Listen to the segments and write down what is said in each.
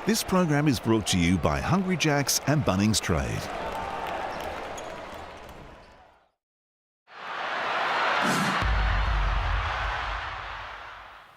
This program is brought to you by Hungry Jack's and Bunnings Trade.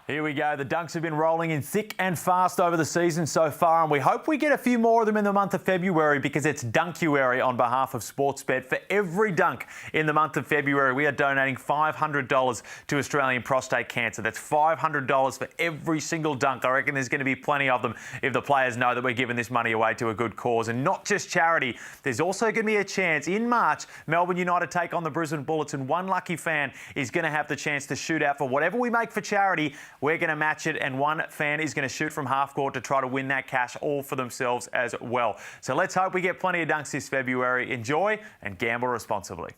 Here we go. The Dunks have been rolling in thick and fast over the season so far, and we hope we get a few more of them in the month of February because it's Dunkuary on behalf of Sportsbet. For every dunk in the month of February, we are donating $500 to Australian prostate cancer. That's $500 for every single dunk. I reckon there's going to be plenty of them if the players know that we're giving this money away to a good cause. And not just charity, there's also going to be a chance in March, Melbourne United take on the Brisbane Bullets, and one lucky fan is going to have the chance to shoot out for whatever we make for charity. We're going to match it, and one fan is going to shoot from half court to try to win that cash all for themselves as well. So let's hope we get plenty of dunks this February. Enjoy and gamble responsibly.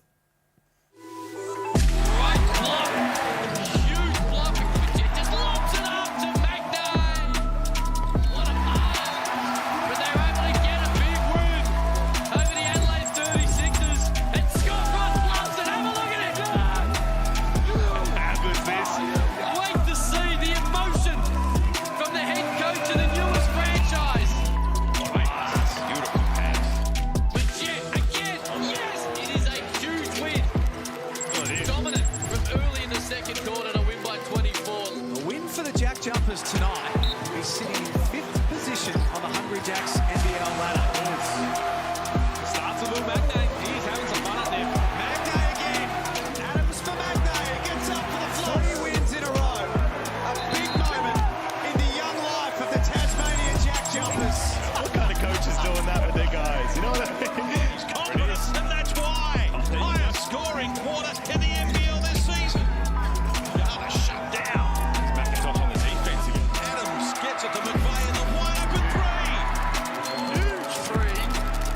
JackJumpers tonight will be sitting in 5th position on the Hungry Jacks NBL ladder. Starts with Will Magnay. He's having some fun out there. Magnay again. Adams for Magnay. Gets up for the floor. 3 wins in a row. A big moment in the young life of the Tasmania JackJumpers. What kind of coach is doing that with their guys? You know what I mean? He's confident, and that's why. Highest scoring quarter in the NBL this season. Yada shut down. Gets it to McVeigh in the wide open 3. Huge 3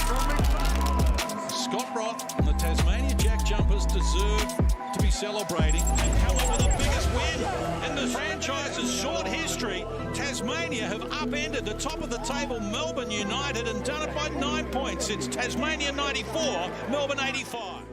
from McVeigh. Scott Roth and the Tasmania JackJumpers deserve to be celebrating and come up with the biggest win in the franchise's short history. Tasmania have upended the top of the table Melbourne United and done it by 9 points. It's Tasmania 94, Melbourne 85.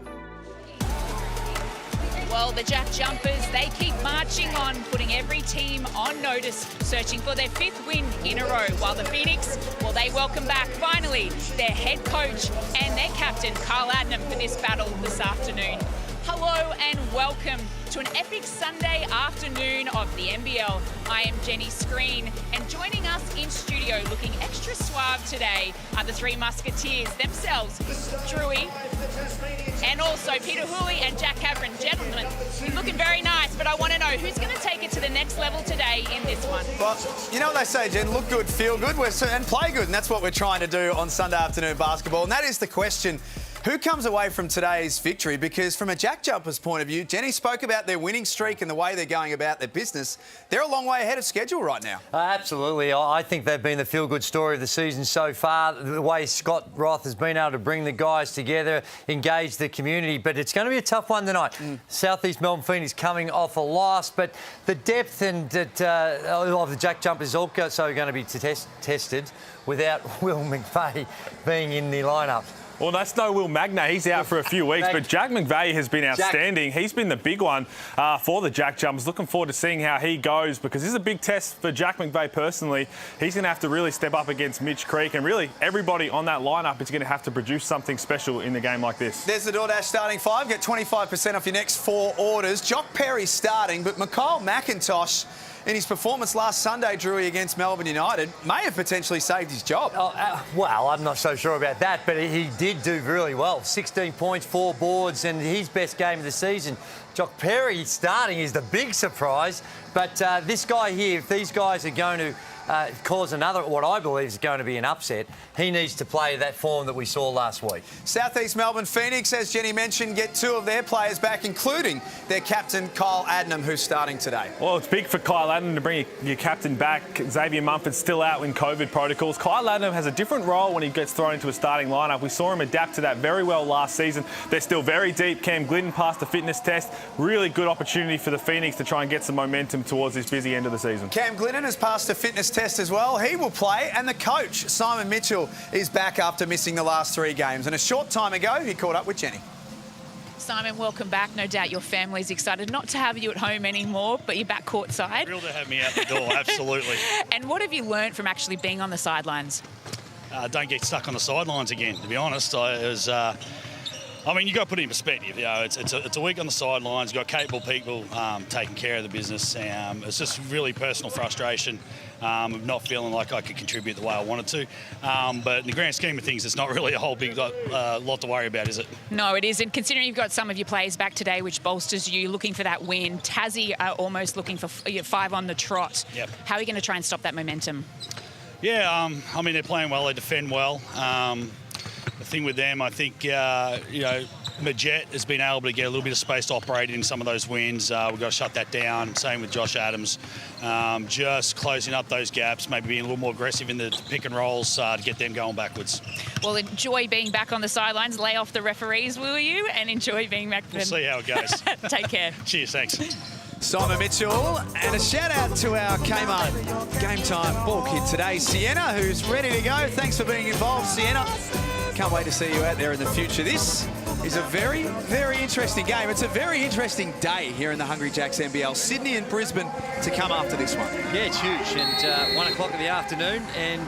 Well, the JackJumpers, they keep marching on, putting every team on notice, searching for their 5th win in a row. While the Phoenix, well, they welcome back, finally, their head coach and their captain, Carl Adnam, for this battle this afternoon. Hello and welcome to an epic Sunday afternoon of the NBL. I am Jenny Screen, and joining us in studio looking extra suave today are the 3 Musketeers themselves, Drewy, and also Peter Hooley and Jack Cameron. Gentlemen, you're looking very nice, but I want to know who's going to take it to the next level today in this one. Well, you know what they say, Jen, look good, feel good, and play good, and that's what we're trying to do on Sunday afternoon basketball, and that is the question. Who comes away from today's victory? Because from a JackJumpers point of view, Jenny spoke about their winning streak and the way they're going about their business. They're a long way ahead of schedule right now. Absolutely. I think they've been the feel-good story of the season so far, the way Scott Roth has been able to bring the guys together, engage the community. But it's going to be a tough one tonight. Southeast Melbourne Phoenix coming off a loss, but the depth and of the JackJumpers is also going to be tested without Will McVeigh being in the lineup. Well, that's no Will Magnay. He's out for a few weeks, but Jack McVeigh has been outstanding. He's been the big one for the JackJumpers. Looking forward to seeing how he goes because this is a big test for Jack McVeigh personally. He's going to have to really step up against Mitch Creek, and really everybody on that lineup is going to have to produce something special in the game like this. There's the DoorDash starting 5. Get 25% off your next 4 orders. Jock Perry's starting, but Mikhail McIntosh, in his performance last Sunday, Drewy, against Melbourne United, may have potentially saved his job. Well, I'm not so sure about that, but he did do really well. 16 points, 4 boards, and his best game of the season. Jock Perry starting is the big surprise, but this guy here, if these guys are going to cause another, what I believe is going to be an upset, he needs to play that form that we saw last week. Southeast Melbourne Phoenix, as Jenny mentioned, get 2 of their players back, including their captain, Kyle Adnam, who's starting today. Well, it's big for Kyle Adnam to bring your captain back. Xavier Mumford's still out in COVID protocols. Kyle Adnam has a different role when he gets thrown into a starting lineup. We saw him adapt to that very well last season. They're still very deep. Cam Glidden passed the fitness test. Really good opportunity for the Phoenix to try and get some momentum towards this busy end of the season. Cam Glidden has passed the fitness test as well. He will play, and the coach, Simon Mitchell, is back after missing the last 3 games. And a short time ago, he caught up with Jenny. Simon, welcome back. No doubt your family's excited not to have you at home anymore, but you're back courtside. Thrilled to have me out the door, absolutely. And what have you learned from actually being on the sidelines? Don't get stuck on the sidelines again, to be honest. I mean, you got to put it in perspective. You know, it's a week on the sidelines. You've got capable people taking care of the business. It's just really personal frustration of not feeling like I could contribute the way I wanted to. But in the grand scheme of things, it's not really a whole big lot to worry about, is it? No, it isn't. Considering you've got some of your players back today, which bolsters you, looking for that win. Tassie are almost looking for 5 on the trot. Yep. How are you going to try and stop that momentum? Yeah, I mean, they're playing well. They defend well. The thing with them, I think, you know, Majet has been able to get a little bit of space to operate in some of those wins. We've got to shut that down. Same with Josh Adams. Just closing up those gaps, maybe being a little more aggressive in the pick and rolls to get them going backwards. Well, enjoy being back on the sidelines. Lay off the referees, will you? And enjoy being back. We'll see how it goes. Take care. Cheers, thanks. Simon Mitchell, and a shout out to our Kmart Game Time ball kid today, Sienna, who's ready to go. Thanks for being involved, Sienna. Can't wait to see you out there in the future. This is a very, very interesting game. It's a very interesting day here in the Hungry Jacks NBL. Sydney and Brisbane to come after this one. Yeah, it's huge. And 1 o'clock in the afternoon, and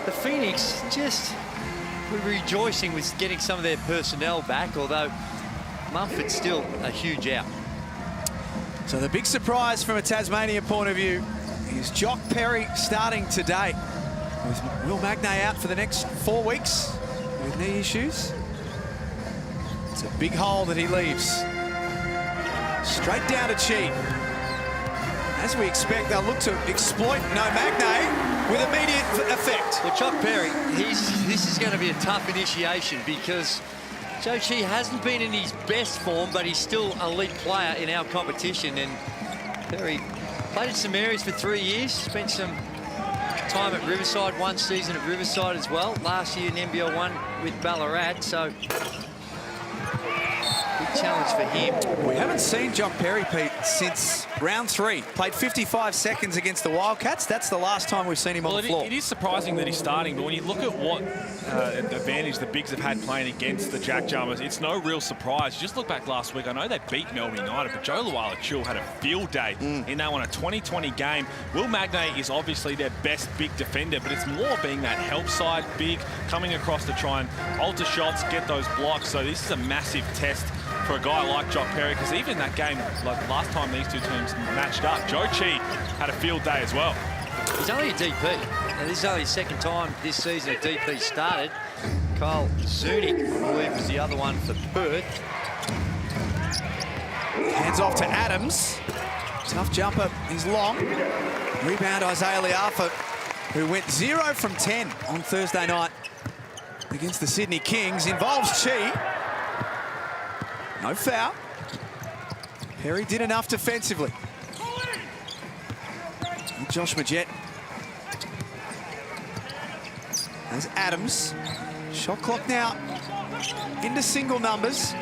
the Phoenix just were rejoicing with getting some of their personnel back, although Mumford's still a huge out. So the big surprise from a Tasmania point of view is Jock Perry starting today. With Will Magnay out for the next 4 weeks with knee issues. It's a big hole that he leaves. Straight down to Chi. As we expect, they'll look to exploit no Magnay with immediate effect. Well, Jock Perry, this is going to be a tough initiation because Joe Chi hasn't been in his best form, but he's still an elite player in our competition. And Perry played at St Mary's for 3 years, spent some time at Riverside, 1 season at Riverside as well. Last year in NBL1 with Ballarat, so big challenge for him. We haven't seen Jock Perry, Pete, since round 3. Played 55 seconds against the Wildcats. That's the last time we've seen him on the floor. It is surprising that he's starting, but when you look at what advantage the Bigs have had playing against the JackJumpers, it's no real surprise. Just look back last week. I know they beat Melbourne United, but Joe Luala-Chul had a field day in that one, a 20-20 game. Will Magnay is obviously their best big defender, but it's more being that help side big, coming across to try and alter shots, get those blocks. So this is a massive test for a guy like Jock Perry, because even that game, like last time these two teams matched up, Joe Chi had a field day as well. He's only a DP, and this is only his 2nd time this season a DP started. Kyle Zunic, I believe, was the other one for Perth. Hands off to Adams. Tough jumper, he's long. Rebound Isaiah Liafa, who went 0 from 10 on Thursday night against the Sydney Kings. Involves Chi. No foul. Perry did enough defensively. And Josh Majet. There's Adams. Shot clock now into single numbers.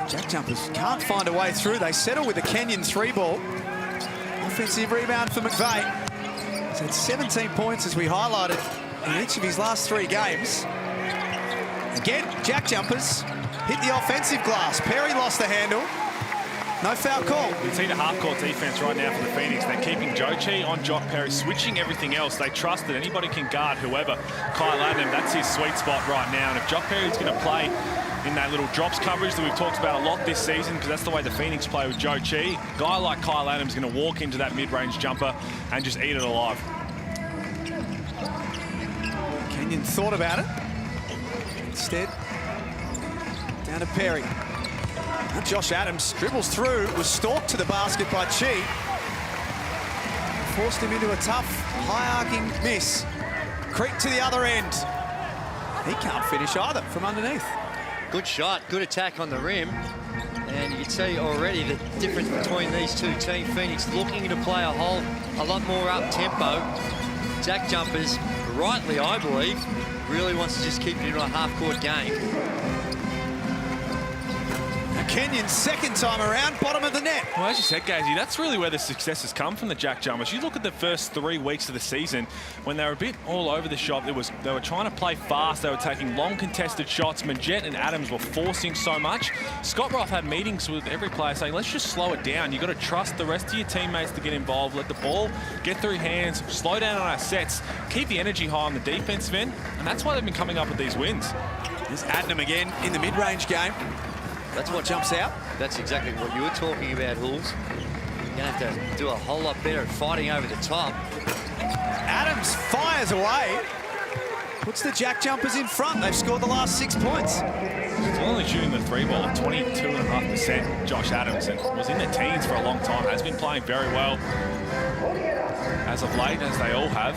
JackJumpers can't find a way through. They settle with a Kenyon 3-ball. Offensive rebound for McVeigh. He's had 17 points, as we highlighted, in each of his last 3 games. Again, JackJumpers hit the offensive glass. Perry lost the handle. No foul call. We've seen a half-court defense right now for the Phoenix. They're keeping Joe Chi on Jock Perry, switching everything else. They trust that anybody can guard whoever. Kyle Adam, that's his sweet spot right now. And if Jock Perry's going to play in that little drops coverage that we've talked about a lot this season, because that's the way the Phoenix play with Joe Chi, a guy like Kyle Adams is going to walk into that mid-range jumper and just eat it alive. Kenyon thought about it. Instead, down to Perry. Now Josh Adams dribbles through, was stalked to the basket by Chi. Forced him into a tough, high-arcing miss. Creek to the other end. He can't finish either from underneath. Good shot, good attack on the rim. And you can see already the difference between these two teams. Phoenix looking to play a lot more up-tempo. JackJumpers, rightly I believe, really wants to just keep it in a half-court game. Kenyon, second time around, bottom of the net. Well, as you said, Gazy, that's really where the success has come from the Jack Jumpers. You look at the first 3 weeks of the season when they were a bit all over the shop. They were trying to play fast. They were taking long contested shots. Majette and Adams were forcing so much. Scott Roth had meetings with every player saying, let's just slow it down. You've got to trust the rest of your teammates to get involved. Let the ball get through hands. Slow down on our sets. Keep the energy high on the defensive end. And that's why they've been coming up with these wins. There's Adnam again in the mid-range game. That's what jumps out. That's exactly what you were talking about, Hulls. You're going to have to do a whole lot better at fighting over the top. Adams fires away. Puts the Jack Jumpers in front. They've scored the last 6 points. He's only shooting the 3-ball at 22.5%, Josh Adams, and was in the teens for a long time. Has been playing very well as of late, as they all have.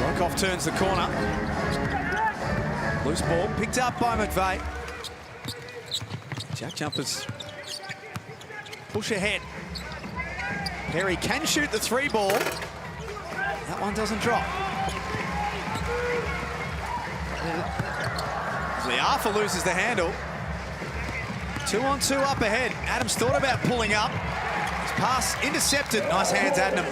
Brokoff turns the corner. Loose ball picked up by McVeigh. Jack Jumpers push ahead. Perry can shoot the 3-ball. That one doesn't drop. Liafa loses the handle. 2-on-2 up ahead. Adams thought about pulling up. His pass intercepted. Nice hands, Adnam.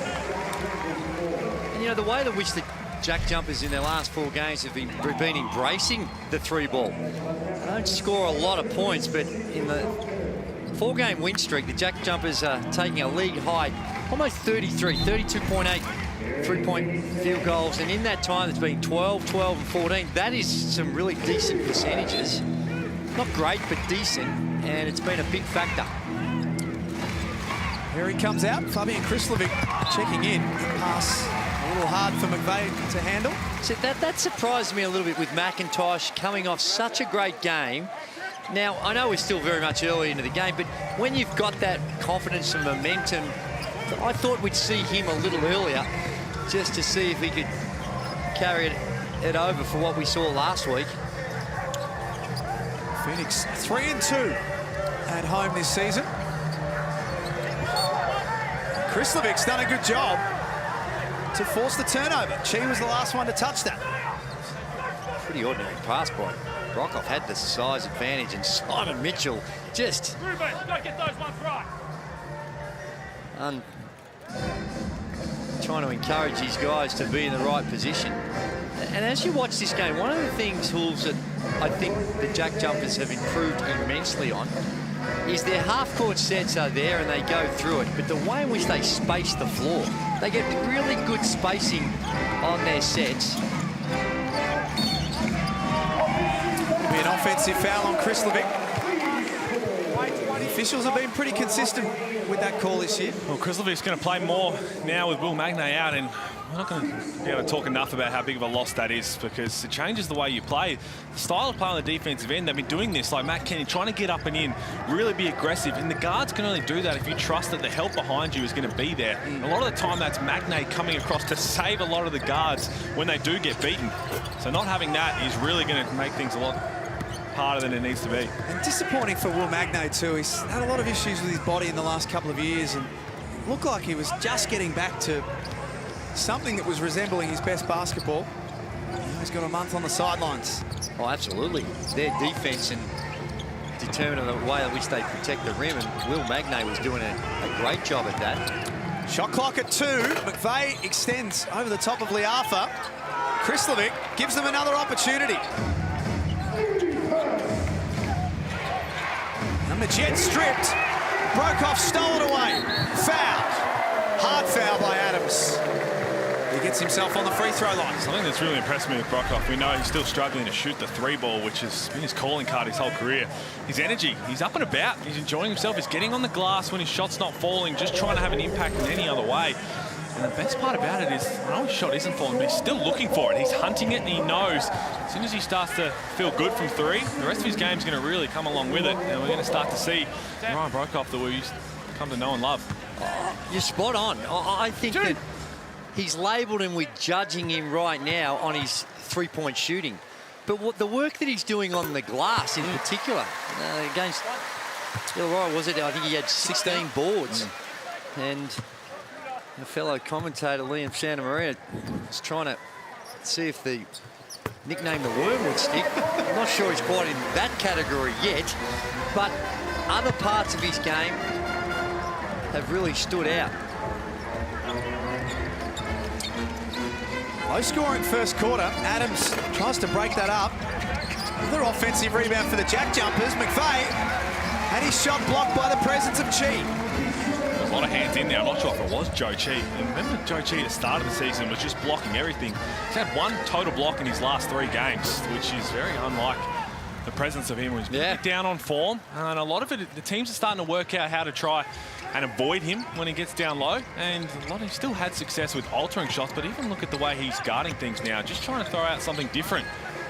And, you know, the way in which the Jack Jumpers in their last 4 games have been embracing the 3-ball. They don't score a lot of points, but in the 4-game win streak, the Jack Jumpers are taking a league high, almost 32.8 3-point field goals. And in that time, it's been 12, 12, and 14. That is some really decent percentages. Not great, but decent. And it's been a big factor. Here he comes out. Fabian Krislovic checking in. Pass a little hard for McVeigh to handle. So that surprised me a little bit with McIntosh coming off such a great game. Now, I know we're still very much early into the game, but when you've got that confidence and momentum, I thought we'd see him a little earlier just to see if he could carry it over for what we saw last week. Phoenix 3-2 at home this season. Krislovic's done a good job to force the turnover. Chi was the last one to touch that. Pretty ordinary pass by Brokoff. Had the size advantage, and Simon Mitchell just Get those ones right. trying to encourage his guys to be in the right position. And as you watch this game, one of the things, Hulls, that I think the Jack Jumpers have improved immensely on is their half-court sets are there and they go through it, but the way in which they space the floor, they get really good spacing on their sets. Be an offensive foul on Krislovic. The officials have been pretty consistent with that call this year. Well, Krislovic's going to play more now with Will Magnay out, and we're not going to be able to talk enough about how big of a loss that is, because it changes the way you play. The style of play on the defensive end, they've been doing this, like Matt Kenny, trying to get up and in, really be aggressive, and the guards can only do that if you trust that the help behind you is going to be there. A lot of the time, that's Magnay coming across to save a lot of the guards when they do get beaten. So not having that is really going to make things a lot harder than it needs to be. And disappointing for Will Magnay too. He's had a lot of issues with his body in the last couple of years and looked like he was just getting back to something that was resembling his best basketball. Now he's got a month on the sidelines. Oh, absolutely. Their defense and determining the way in which they protect the rim, and Will Magnay was doing a great job at that. Shot clock at 2. McVeigh extends over the top of Liafa. Krislovic gives them another opportunity. And Majette stripped. Brokoff stole it away. Foul. Hard foul by Adams. He gets himself on the free throw line. Something that's really impressed me with Brokoff, we know he's still struggling to shoot the 3-ball, which has been his calling card his whole career. His energy, he's up and about, he's enjoying himself, he's getting on the glass when his shot's not falling, just trying to have an impact in any other way. And the best part about it is, I know his shot isn't falling, but he's still looking for it. He's hunting it, and he knows as soon as he starts to feel good from 3, the rest of his game's going to really come along with it, and we're going to start to see Ryan Brokoff that we've come to know and love. You're spot on. I think that he's labelled and we're judging him right now on his 3-point shooting. But what the work that he's doing on the glass in particular, against Illawarra, was it? I think he had 16 boards. And the fellow commentator, Liam Santamaria, was trying to see if the nickname the Worm would stick. I'm not sure he's quite in that category yet, but other parts of his game have really stood out. Low scoring first quarter. Adams tries to break that up. Another offensive rebound for the JackJumpers. McVeigh had his shot blocked by the presence of Chi. A lot of hands in there. I'm not sure if it was Joe Chi. And remember, Joe Chi at the start of the season was just blocking everything. He's had one total block in his last 3 games, which is very unlike the presence of him. He's been down on form, and a lot of it, the teams are starting to work out how to try and avoid him when he gets down low. And he still had success with altering shots, but even look at the way he's guarding things now, just trying to throw out something different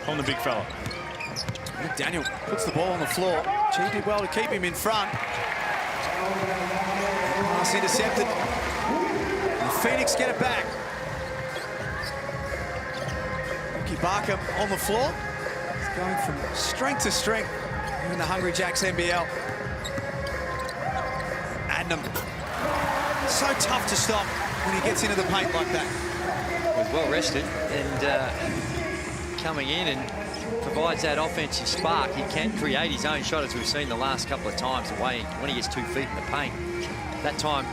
from the big fella. Daniel puts the ball on the floor. Chi did well to keep him in front. Pass intercepted. The Phoenix get it back. Ricky Barker on the floor. He's going from strength to strength in the Hungry Jacks NBL. Adnam, so tough to stop when he gets into the paint like that. Was well rested and coming in and provides that offensive spark. He can create his own shot, as we've seen the last couple of times, away when he gets 2 feet in the paint. That time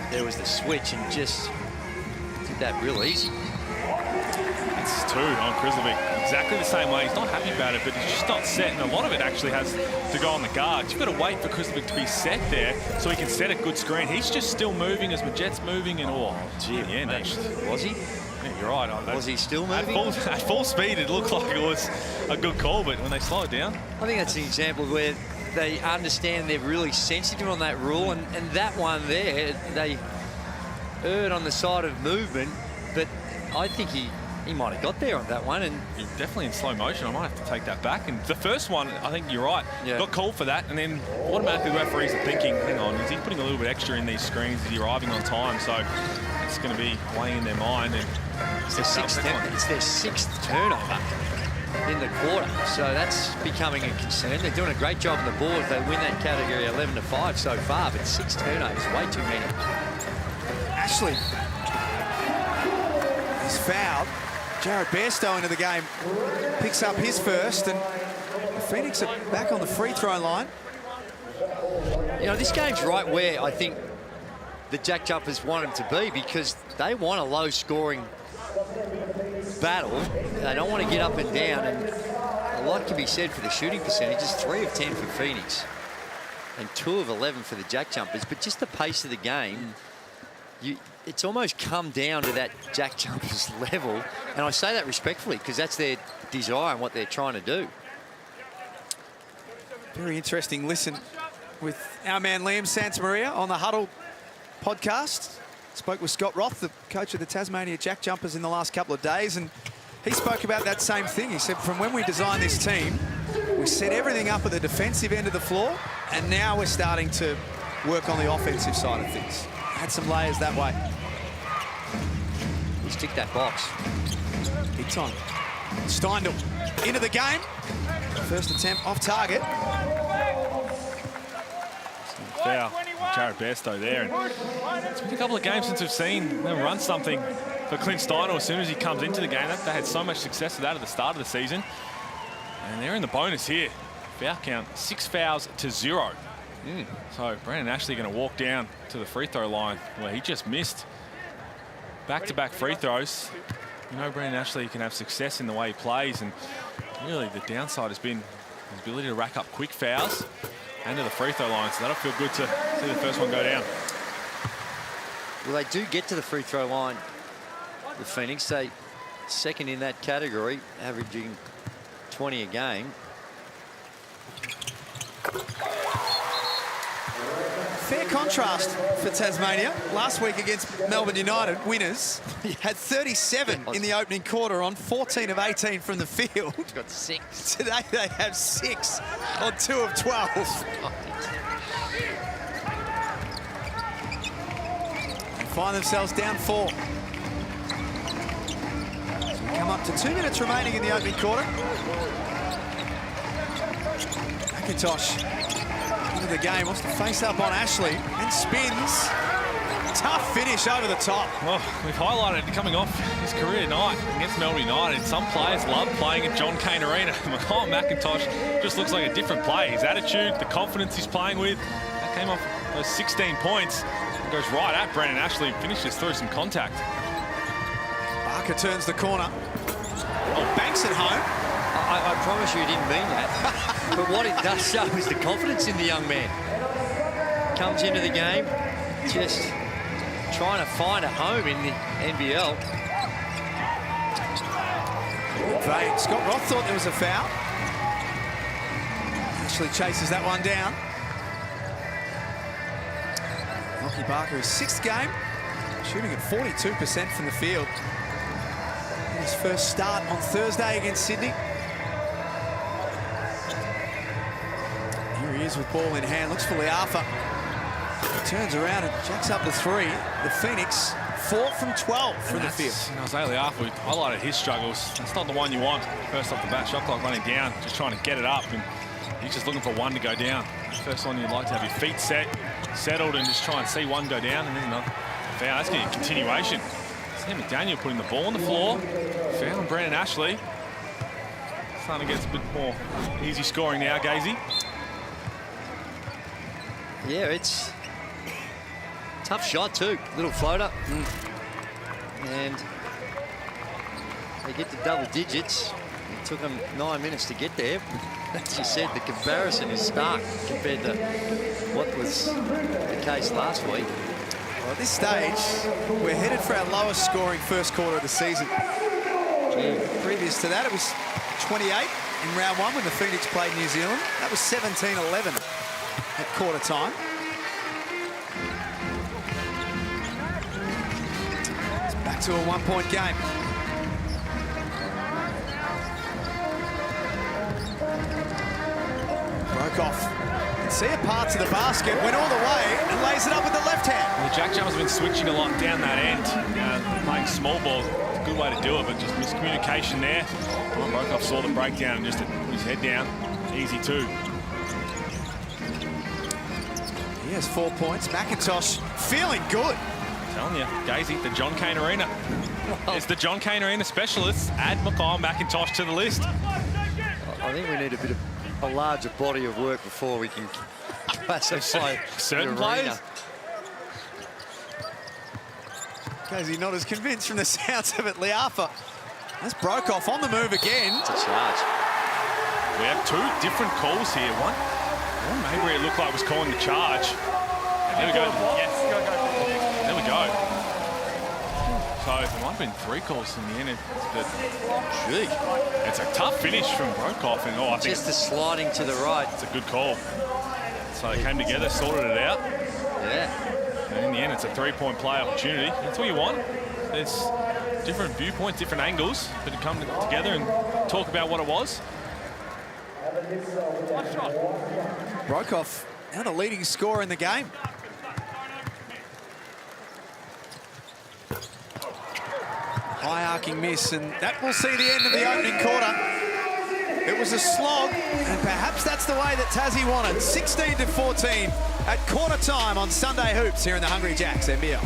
there was the switch and just did that real easy. It's 2 on Krizovic. Exactly the same way. He's not happy about it, but he's just not set. And a lot of it actually has to go on the guards. You've got to wait for Krizovic to be set there so he can set a good screen. He's just still moving as Majet's moving, and gee, in the end, actually. Was he? Yeah, you're right. Was he still moving? At full speed, it looked like it was a good call, but when they slow it down. I think that's an example where they understand they're really sensitive on that rule, and that one there, they erred on the side of movement, but I think he might have got there on that one. And definitely in slow motion. I might have to take that back. And the first one, I think you're right. Yeah. Got called for that, and then automatically the referees are thinking, hang on, is he putting a little bit extra in these screens? Is he arriving on time? So it's going to be weighing in their mind. And it's their 6th turnover in the quarter, so that's becoming a concern. They're doing a great job on the board. They win that category 11-5 so far, but 6 turnovers, way too many. Ashley is fouled. Jared Bairstow into the game, picks up his first, and the Phoenix are back on the free throw line. You know, this game's right where I think the JackJumpers want them to be, because they want a low-scoring battle. They don't want to get up and down, and a lot can be said for the shooting percentages. 3 of 10 for Phoenix and 2 of 11 for the JackJumpers, but just the pace of the game, it's almost come down to that JackJumpers level, and I say that respectfully because that's their desire and what they're trying to do. Very interesting listen with our man Liam Santamaria on the Huddle podcast. Spoke with Scott Roth, the coach of the Tasmania JackJumpers, in the last couple of days, and he spoke about that same thing. He said, from when we designed this team, we set everything up at the defensive end of the floor, and now we're starting to work on the offensive side of things. Add some layers that way. He's ticked that box. Big time. Steindl into the game. First attempt off target. Foul. Jared Bairstow there. And it's been a couple of games since we've seen them run something for Clint Steindl as soon as he comes into the game. They had so much success with that at the start of the season. And they're in the bonus here. Foul count, 6 fouls to 0. So Brandon Ashley going to walk down to the free throw line where he just missed back-to-back free throws. You know, Brandon Ashley can have success in the way he plays, and really the downside has been his ability to rack up quick fouls and to the free throw line. So that'll feel good to see the first one go down. Well, they do get to the free throw line with Phoenix. They second in that category, averaging 20 a game. Fair contrast for Tasmania. Last week against Melbourne United, winners, had 37 in the opening quarter on 14 of 18 from the field. Got 6. Today they have 6 on 2 of 12. And find themselves down 4. So we come up to 2 minutes remaining in the opening quarter. McIntosh into the game, wants to face up on Ashley and spins. Tough finish over the top. Well, we've highlighted it coming off his career night against Melbourne United. Some players love playing at John Cain Arena. Mikhail McIntosh just looks like a different player. His attitude, the confidence he's playing with, that came off those 16 points. Goes right at Brandon Ashley and finishes through some contact. Barker turns the corner. Oh, banks it home. I promise you he didn't mean that. But what it does show is the confidence in the young man. Comes into the game, just trying to find a home in the NBL. Vain. Scott Roth thought there was a foul. Ashley chases that one down. Lockie Barker, his 6th game, shooting at 42% from the field. His first start on Thursday against Sydney. Here he is with ball in hand, looks for Leafa. Turns around and jacks up the 3. The Phoenix, 4 from 12 from the field. Isaiah Leafa, we highlighted his struggles. That's not the one you want. First off the bat, shot clock running down, just trying to get it up, and he's just looking for one to go down. First one, you'd like to have your feet settled, and just try and see one go down, and there's another foul. That's getting a continuation. Sam McDaniel putting the ball on the floor. Foul on Brandon Ashley. Starting to get a bit more easy scoring now, Gazy. Yeah, it's tough shot too. Little floater. And they get to double digits. It took them 9 minutes to get there. As you said, the comparison is stark compared to what was the case last week. Well, at this stage, we're headed for our lowest scoring first quarter of the season. Previous to that, it was 28 in round 1 when the Phoenix played New Zealand. That was 17-11 at quarter time. It's back to a 1-point game. Broke off. See a part to the basket, went all the way and lays it up with the left hand. Well, the JackJumpers have been switching a lot down that end, playing small ball. It's a good way to do it, but just miscommunication there. Brokoff saw the breakdown and just put his head down. Easy too. He has 4 points. McIntosh feeling good. I'm telling you, Gazy, the John Cain Arena. It's the John Cain Arena specialists. Add Mikhail McIntosh to the list. I think we need a larger body of work before we can classify certain players. Casey not as convinced from the sounds of it. Leafa. That's Brokoff on the move again. It's a charge. We have 2 different calls here. One maybe it looked like it was calling the charge. There we go. Yes, go. There we go. So it might have been 3 calls in the end. But Gee. It's a tough finish from Brokoff, and I think just the sliding to the right. It's a good call. So they came together, sorted it out. Yeah. And in the end, it's a 3-point play opportunity. That's what you want. There's different viewpoints, different angles, but to come together and talk about what it was. Brokoff now the leading scorer in the game. High arcing miss, and that will see the end of the opening quarter. It was a slog, and perhaps that's the way that Tassie wanted. 16-14 at quarter time on Sunday Hoops here in the Hungry Jacks NBL.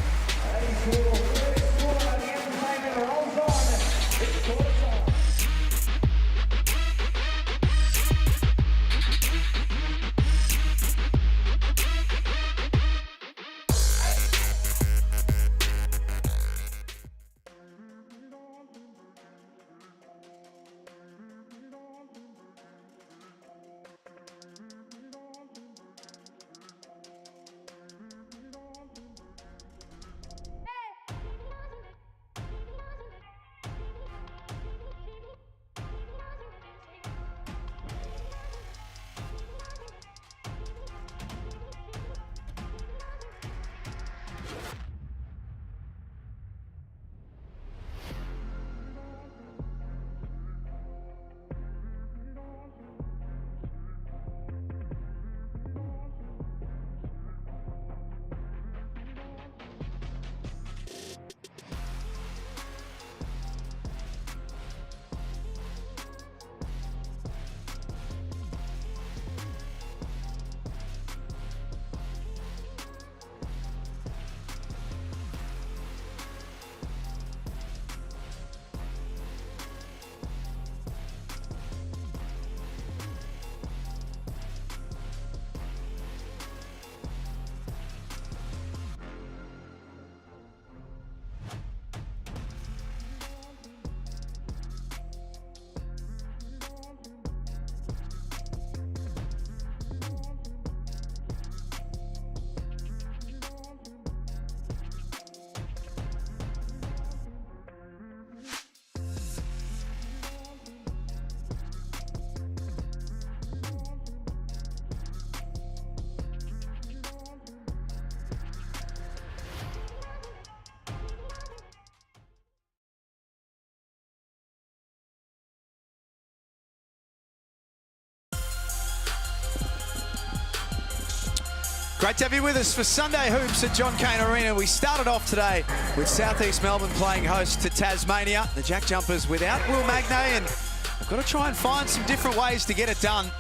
Great to have you with us for Sunday Hoops at John Cain Arena. We started off today with South East Melbourne playing host to Tasmania. The JackJumpers without Will Magnay, and they've got to try and find some different ways to get it done.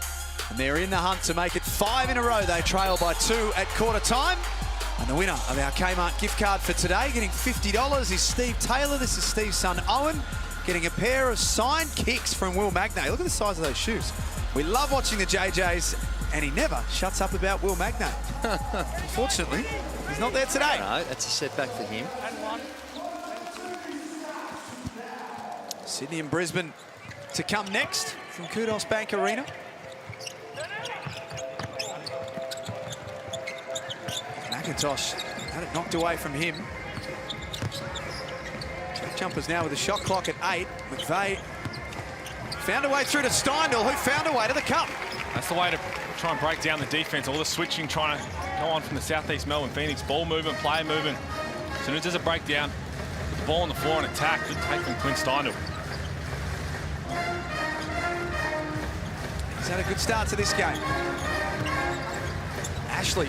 And they're in the hunt to make it 5 in a row. They trail by 2 at quarter time. And the winner of our Kmart gift card for today, getting $50, is Steve Taylor. This is Steve's son, Owen, getting a pair of signed kicks from Will Magnay. Look at the size of those shoes. We love watching the JJs, and he never shuts up about Will Magnay. Unfortunately, he's not there today. No, that's a setback for him. Sydney and Brisbane to come next from Kudos Bank Arena. McIntosh had it knocked away from him. JackJumpers now with the shot clock at 8. McVeigh found a way through to Steindl, who found a way to the cup. That's the way to try and break down the defence. All the switching trying to go on from the South East Melbourne Phoenix. Ball movement, player movement. As soon as there's a breakdown, put the ball on the floor and attack. Good take from Clint Steindl. He's had a good start to this game. Ashley,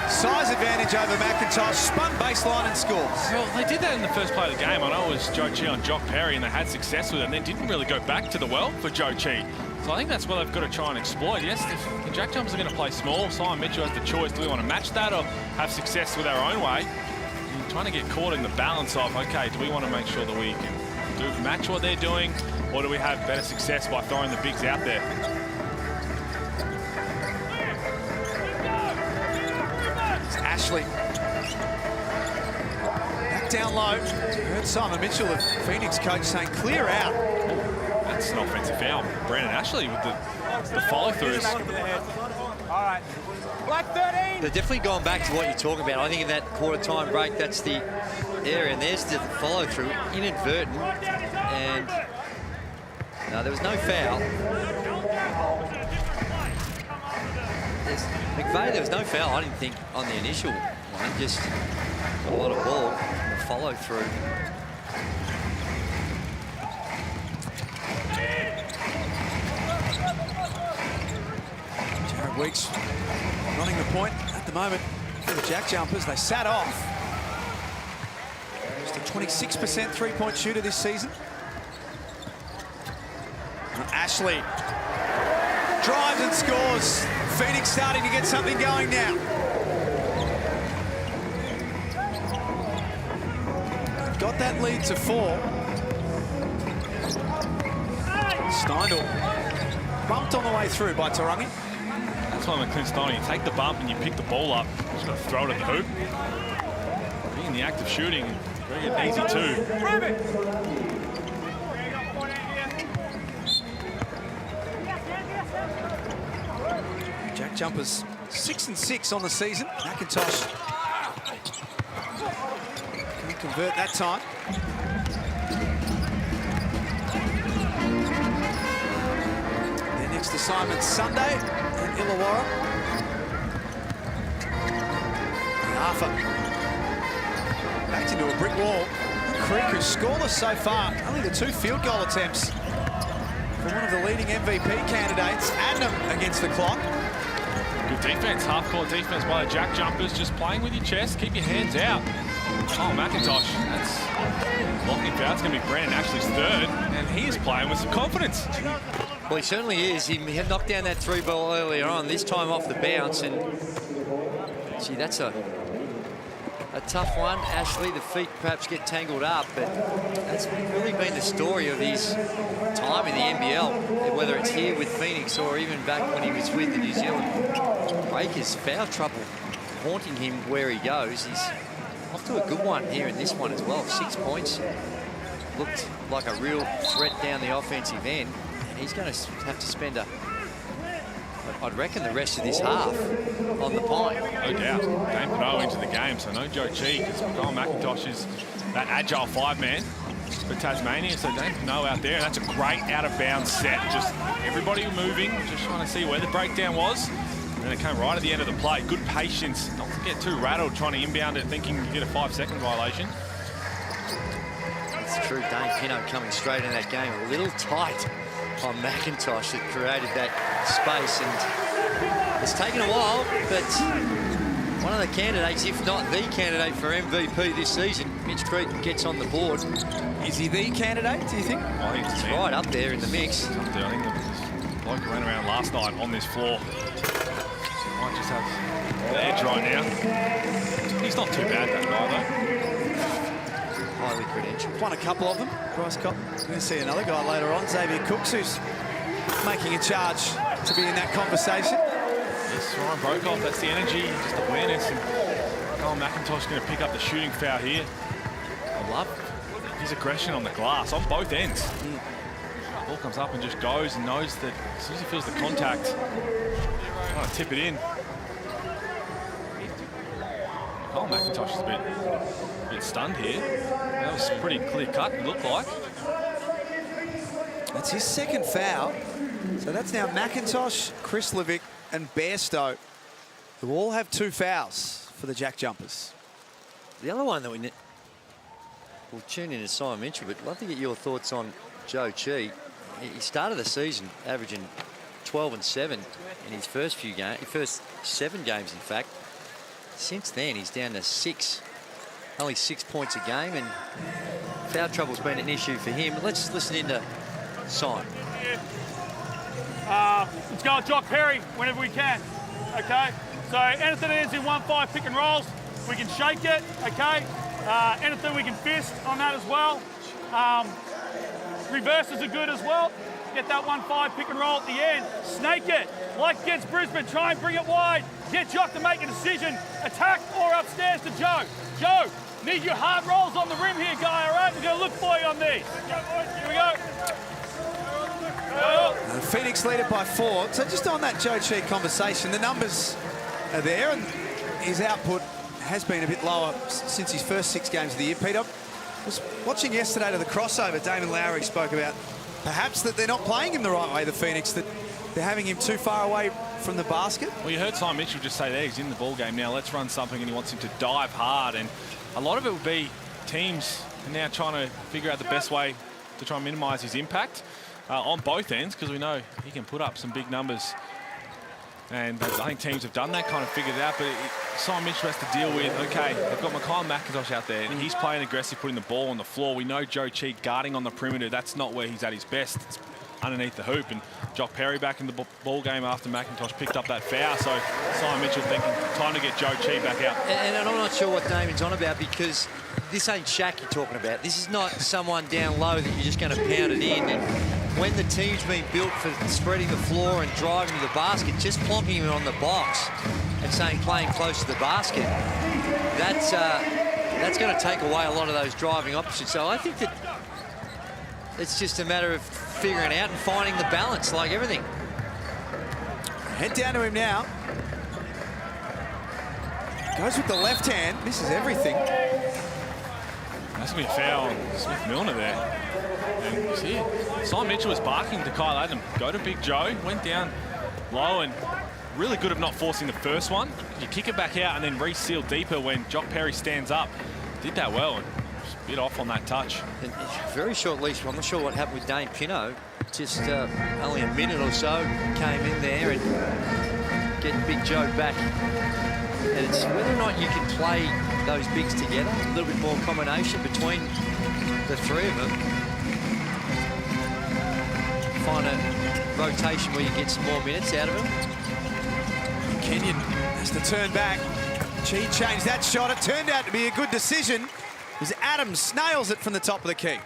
size advantage over McIntosh, spun baseline and scores. Well, they did that in the first play of the game. I know it was Joe Chi on Jock Perry, and they had success with it, and then didn't really go back to the well for Joe Chi. So I think that's what they've got to try and exploit. Yes, if the JackJumpers are going to play small, Simon Mitchell has the choice. Do we want to match that or have success with our own way? And trying to get caught in the balance of, okay, do we want to make sure that we can match what they're doing, or do we have better success by throwing the bigs out there? Ashley. Back down low. Heard Simon Mitchell, the Phoenix coach, saying clear out. That's an offensive foul. Brandon Ashley with the follow-throughs. All right. Black 13. They're definitely going back to what you're talking about. I think in that quarter-time break, that's the area, and there's the follow-through, inadvertent, and no, there was no foul. McVeigh, there was no foul, I didn't think, on the initial one. Just got a lot of ball from the follow-through. Jared Weeks running the point at the moment for the JackJumpers. They sat off. Just a 26% three-point shooter this season. Ashley drives and scores. Phoenix starting to get something going now. Got that lead to 4. Steindl bumped on the way through by Tarangi. That's why with Clint Steindl, you take the bump and you pick the ball up. You just got to throw it at the hoop. Being in the act of shooting, very easy too. JackJumpers 6-6 on the season. McIntosh can convert that time. Their next assignment Sunday in Illawarra. Arthur backed into a brick wall. Creek, who's scoreless so far, only the 2 field goal attempts for one of the leading MVP candidates. Adnam against the clock. Good defense, half-court defense by the JackJumpers. Just playing with your chest, keep your hands out. Oh, McIntosh, that's blocking foul. It's going to be Brandon Ashley's 3rd, and he is playing with some confidence. Well, he certainly is. He had knocked down that 3 ball earlier on, this time off the bounce, and gee, that's a tough one. Ashley, the feet perhaps get tangled up, but that's really been the story of his time in the NBL, whether it's here with Phoenix or even back when he was with the New Zealand Breakers. Foul trouble haunting him where he goes. He's off to a good one here in this one as well. 6 points. Looked like a real threat down the offensive end. And he's going to have to spend I'd reckon the rest of this half on the pine. No doubt. Dane Pinot into the game, so no Joe Chi, because Kyle McIntosh is that agile 5-man for Tasmania. So Dane Pinot out there, and that's a great out-of-bounds set. Just everybody moving, just trying to see where the breakdown was. And then it came right at the end of the play. Good patience, not to get too rattled trying to inbound it, thinking you get a 5-second violation. It's true, Dane Pinot coming straight in that game. A little tight on McIntosh that created that space, and it's taken a while, but one of the candidates, if not the candidate for MVP this season. Mitch Creek gets on the board. Is he the candidate, do you think? I think He's right up there in the mix. I think the bloke who ran around last night on this floor might just have the edge right now. He's not too bad, that guy, though. Highly credentialed. Won a couple of them, Bryce Cotton. We're going to see another guy later on, Xavier Cooks, who's making a charge to be in that conversation. Yes, Ryan Brokoff, that's the energy, just awareness. And Colin McIntosh going to pick up the shooting foul here. I love his aggression on the glass, on both ends. Ball comes up and just goes and knows that as soon as he feels the contact, trying to tip it in. Colin McIntosh is a bit stunned here. That was pretty clear cut, it looked like. That's his second foul. So that's now McIntosh, Chris Levick and Bairstow, who all have 2 fouls for the JackJumpers. The other one that we'll tune in to Simon Mitchell, but I'd love to get your thoughts on Joe Chi. He started the season averaging 12 and 7 in his first 7 games, in fact. Since then, he's down to 6, only 6 points a game, and foul trouble's been an issue for him. Let's listen in to Simon. Let's go with Jock Perry whenever we can, okay? So anything that is in 1-5 pick and rolls, we can shake it, okay? Anything we can fist on that as well. Reverses are good as well. Get that 1-5 pick and roll at the end. Snake it, like against Brisbane, try and bring it wide. Get Jock to make a decision, attack or upstairs to Joe. Joe, need your hard rolls on the rim here, guy, all right? We're gonna look for you on these. Here we go. Phoenix lead it by 4. So just on that Joe Chi conversation, the numbers are there and his output has been a bit lower since his first 6 games of the year. Peter, I was watching yesterday to the crossover. Damon Lowry spoke about perhaps that they're not playing him the right way, the Phoenix, that they're having him too far away from the basket. Well, you heard Simon Mitchell just say there, he's in the ball game now, let's run something, and he wants him to dive hard. And a lot of it will be teams now trying to figure out the best way to try and minimise his impact on both ends, because we know he can put up some big numbers. And I think teams have done that, kind of figured it out. But Simon Mitchell has to deal with, OK, they've got Colin McIntosh out there, and he's playing aggressive, putting the ball on the floor. We know Joe Chi guarding on the perimeter. That's not where he's at his best. It's underneath the hoop. And Jock Perry back in the ball game after McIntosh picked up that foul. So Simon Mitchell thinking, time to get Joe Chi back out. And I'm not sure what Damon's on about, because this ain't Shaq you're talking about. This is not someone down low that you're just going to pound it in. And when the team's been built for spreading the floor and driving to the basket, just plonking him on the box and saying playing close to the basket, that's going to take away a lot of those driving options. So I think that it's just a matter of figuring out and finding the balance, like everything. Head down to him now. Goes with the left hand, misses everything. That's going to be a foul on Smith-Milner there. And you see it. Simon Mitchell was barking to Kyle Adam, go to Big Joe, went down low, and really good at not forcing the first one. You kick it back out and then reseal deeper when Jock Perry stands up. Did that well, and just a bit off on that touch. And very short leash. I'm not sure what happened with Dane Pinot. Just only a minute or so came in there and get Big Joe back. And it's whether or not you can play those bigs together, a little bit more combination between the 3 of them. Find a rotation where you get some more minutes out of them. Kenyon has to turn back. Chi changed that shot. It turned out to be a good decision, as Adams nails it from the top of the key.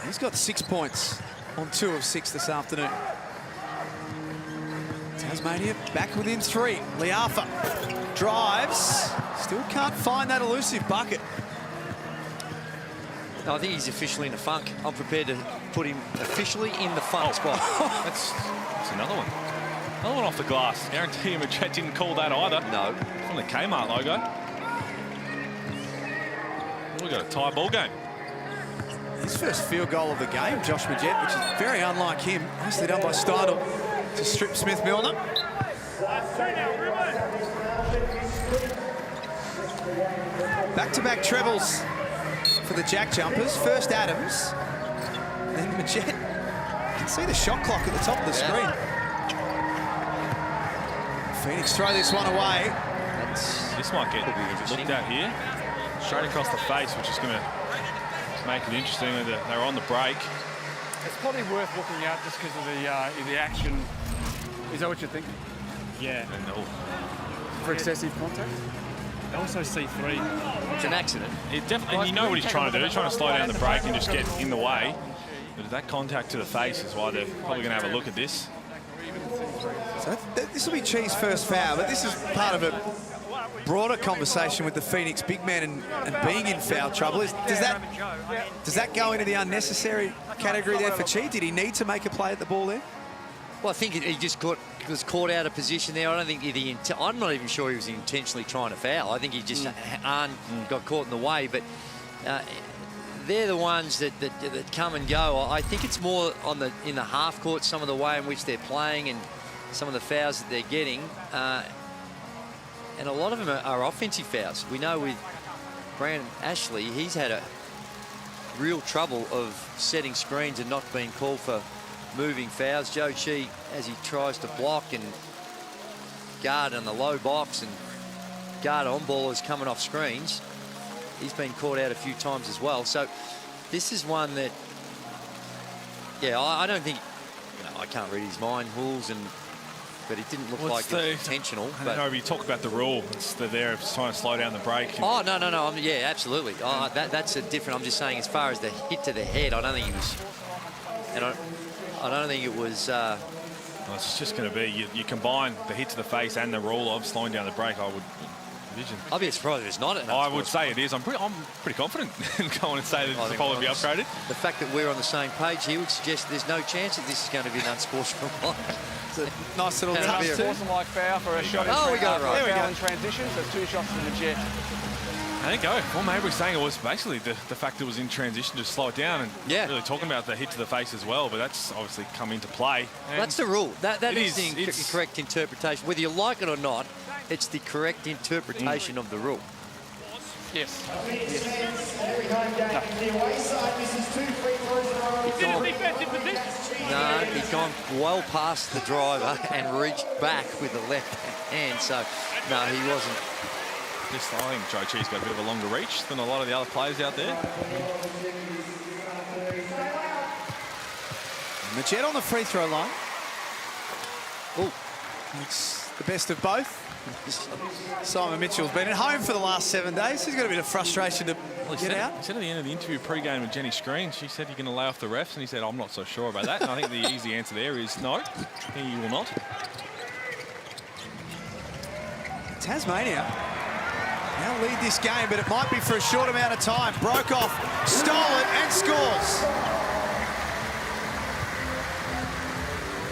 He's got 6 points on 2 of 6 this afternoon. Tasmania back within 3. Liafa drives. Still can't find that elusive bucket. No, I think he's officially in the funk. I'm prepared to put him officially in the funk spot. That's another one. Another one off the glass. Guarantee him Jet didn't call that either. No. From the Kmart logo. We've got a tie ball game. His first field goal of the game, Josh Majette, which is very unlike him. Nicely done by Steindl to strip Smith-Milner. Back-to-back trebles for the JackJumpers. First Adams, then Majette. You can see the shot clock at the top of the screen. Phoenix throw this one away. This might get looked at here. Straight across the face, which is going to make it interesting. They're on the break. It's probably worth looking at just because of the action. Is that what you're thinking? Yeah. For excessive contact? I also see 3. It's an accident. It definitely, and you know what he's trying to do. He's trying to slow down the break and just get in the way. But that contact to the face is why they're probably going to have a look at this. So this will be Chi's first foul, but this is part of a broader conversation with the Phoenix big man and being in foul trouble. Does that go into the unnecessary category there for Chi? Did he need to make a play at the ball there? Well, I think he just was caught out of position there. I don't think I'm not even sure he was intentionally trying to foul. I think he just got caught in the way. But they're the ones that come and go. I think it's more in the half court, some of the way in which they're playing and some of the fouls that they're getting. And a lot of them are offensive fouls. We know with Brandon Ashley, he's had a real trouble of setting screens and not being called for moving fouls. Joe Chi, as he tries to block and guard on the low box and guard on ballers coming off screens, he's been caught out a few times as well. So this is one that, yeah, I don't think, I can't read his mind, Wolves, but it didn't look like it was intentional. I know you talk about the rule. They're there trying to slow down the break. Oh, no. Yeah, absolutely. That's a different. I'm just saying, as far as the hit to the head, I don't think it was. And I don't think it was. Well, it's just going to be you combine the hit to the face and the rule of slowing down the break. I would envision. I'd be surprised if it's not. I would say it is. I'm pretty confident in going and say that it's probably be upgraded. The fact that we're on the same page here would suggest there's no chance that this is going to be an unsportsmanlike. It's a nice little touch. Unsportsmanlike foul for a shot. Oh, we got it right. There we go. In transition, so 2 shots to the jet. There you go. Well, maybe we're saying it was basically the fact it was in transition to slow it down and really talking about the hit to the face as well, but that's obviously come into play. And that's the rule. That is the correct interpretation. Whether you like it or not, it's the correct interpretation of the rule. Yes. No, he's gone well past the driver and reached back with the left hand, so no, he wasn't. I think Joe Chi's got a bit of a longer reach than a lot of the other players out there. And the Jet on the free throw line. Oh, it's the best of both. Simon Mitchell's been at home for the last 7 days. He's got a bit of frustration to get out. He said at the end of the interview pre-game with Jenny Screen, she said you're going to lay off the refs, and he said, I'm not so sure about that. And I think the easy answer there is no, he will not. Tasmania now lead this game, but it might be for a short amount of time. Broke off, stole it, and scores.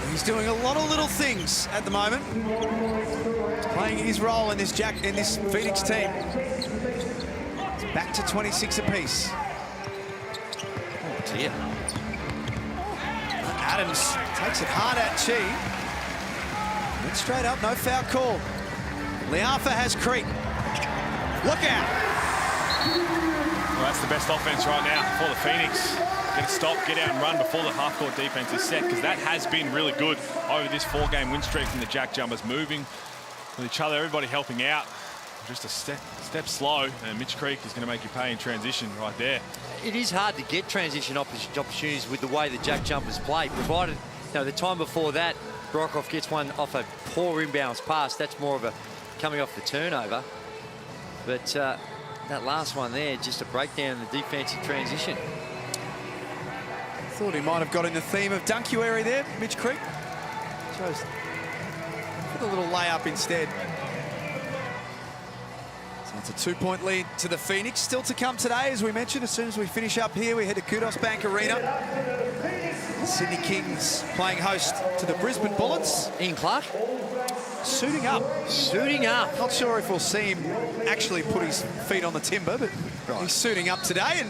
He's doing a lot of little things at the moment. Playing his role in this Phoenix team. It's back to 26 apiece. Oh dear. Adams takes it hard at Chi. Went straight up, no foul call. Liafa has Creek. Look out. Well, that's the best offense right now for the Phoenix. Get a stop, get out and run before the half-court defense is set, because that has been really good over this 4-game win streak from the JackJumpers, moving with each other, everybody helping out. Just a step slow, and Mitch Creek is going to make you pay in transition right there. It is hard to get transition opportunities with the way the JackJumpers play, provided, the time before that, Brokoff gets one off a poor inbounds pass. That's more of a coming off the turnover. But that last one there, just a breakdown in the defensive transition. Thought he might have got in the theme of Dunkuary there, Mitch Creek. Chose for the little layup instead. So it's a 2-point lead to the Phoenix. Still to come today, as we mentioned. As soon as we finish up here, we head to Kudos Bank Arena. Sydney Kings playing host to the Brisbane Bullets. Ian Clark. Suiting up. Suiting up. Not sure if we'll see him actually put his feet on the timber, but he's suiting up today, and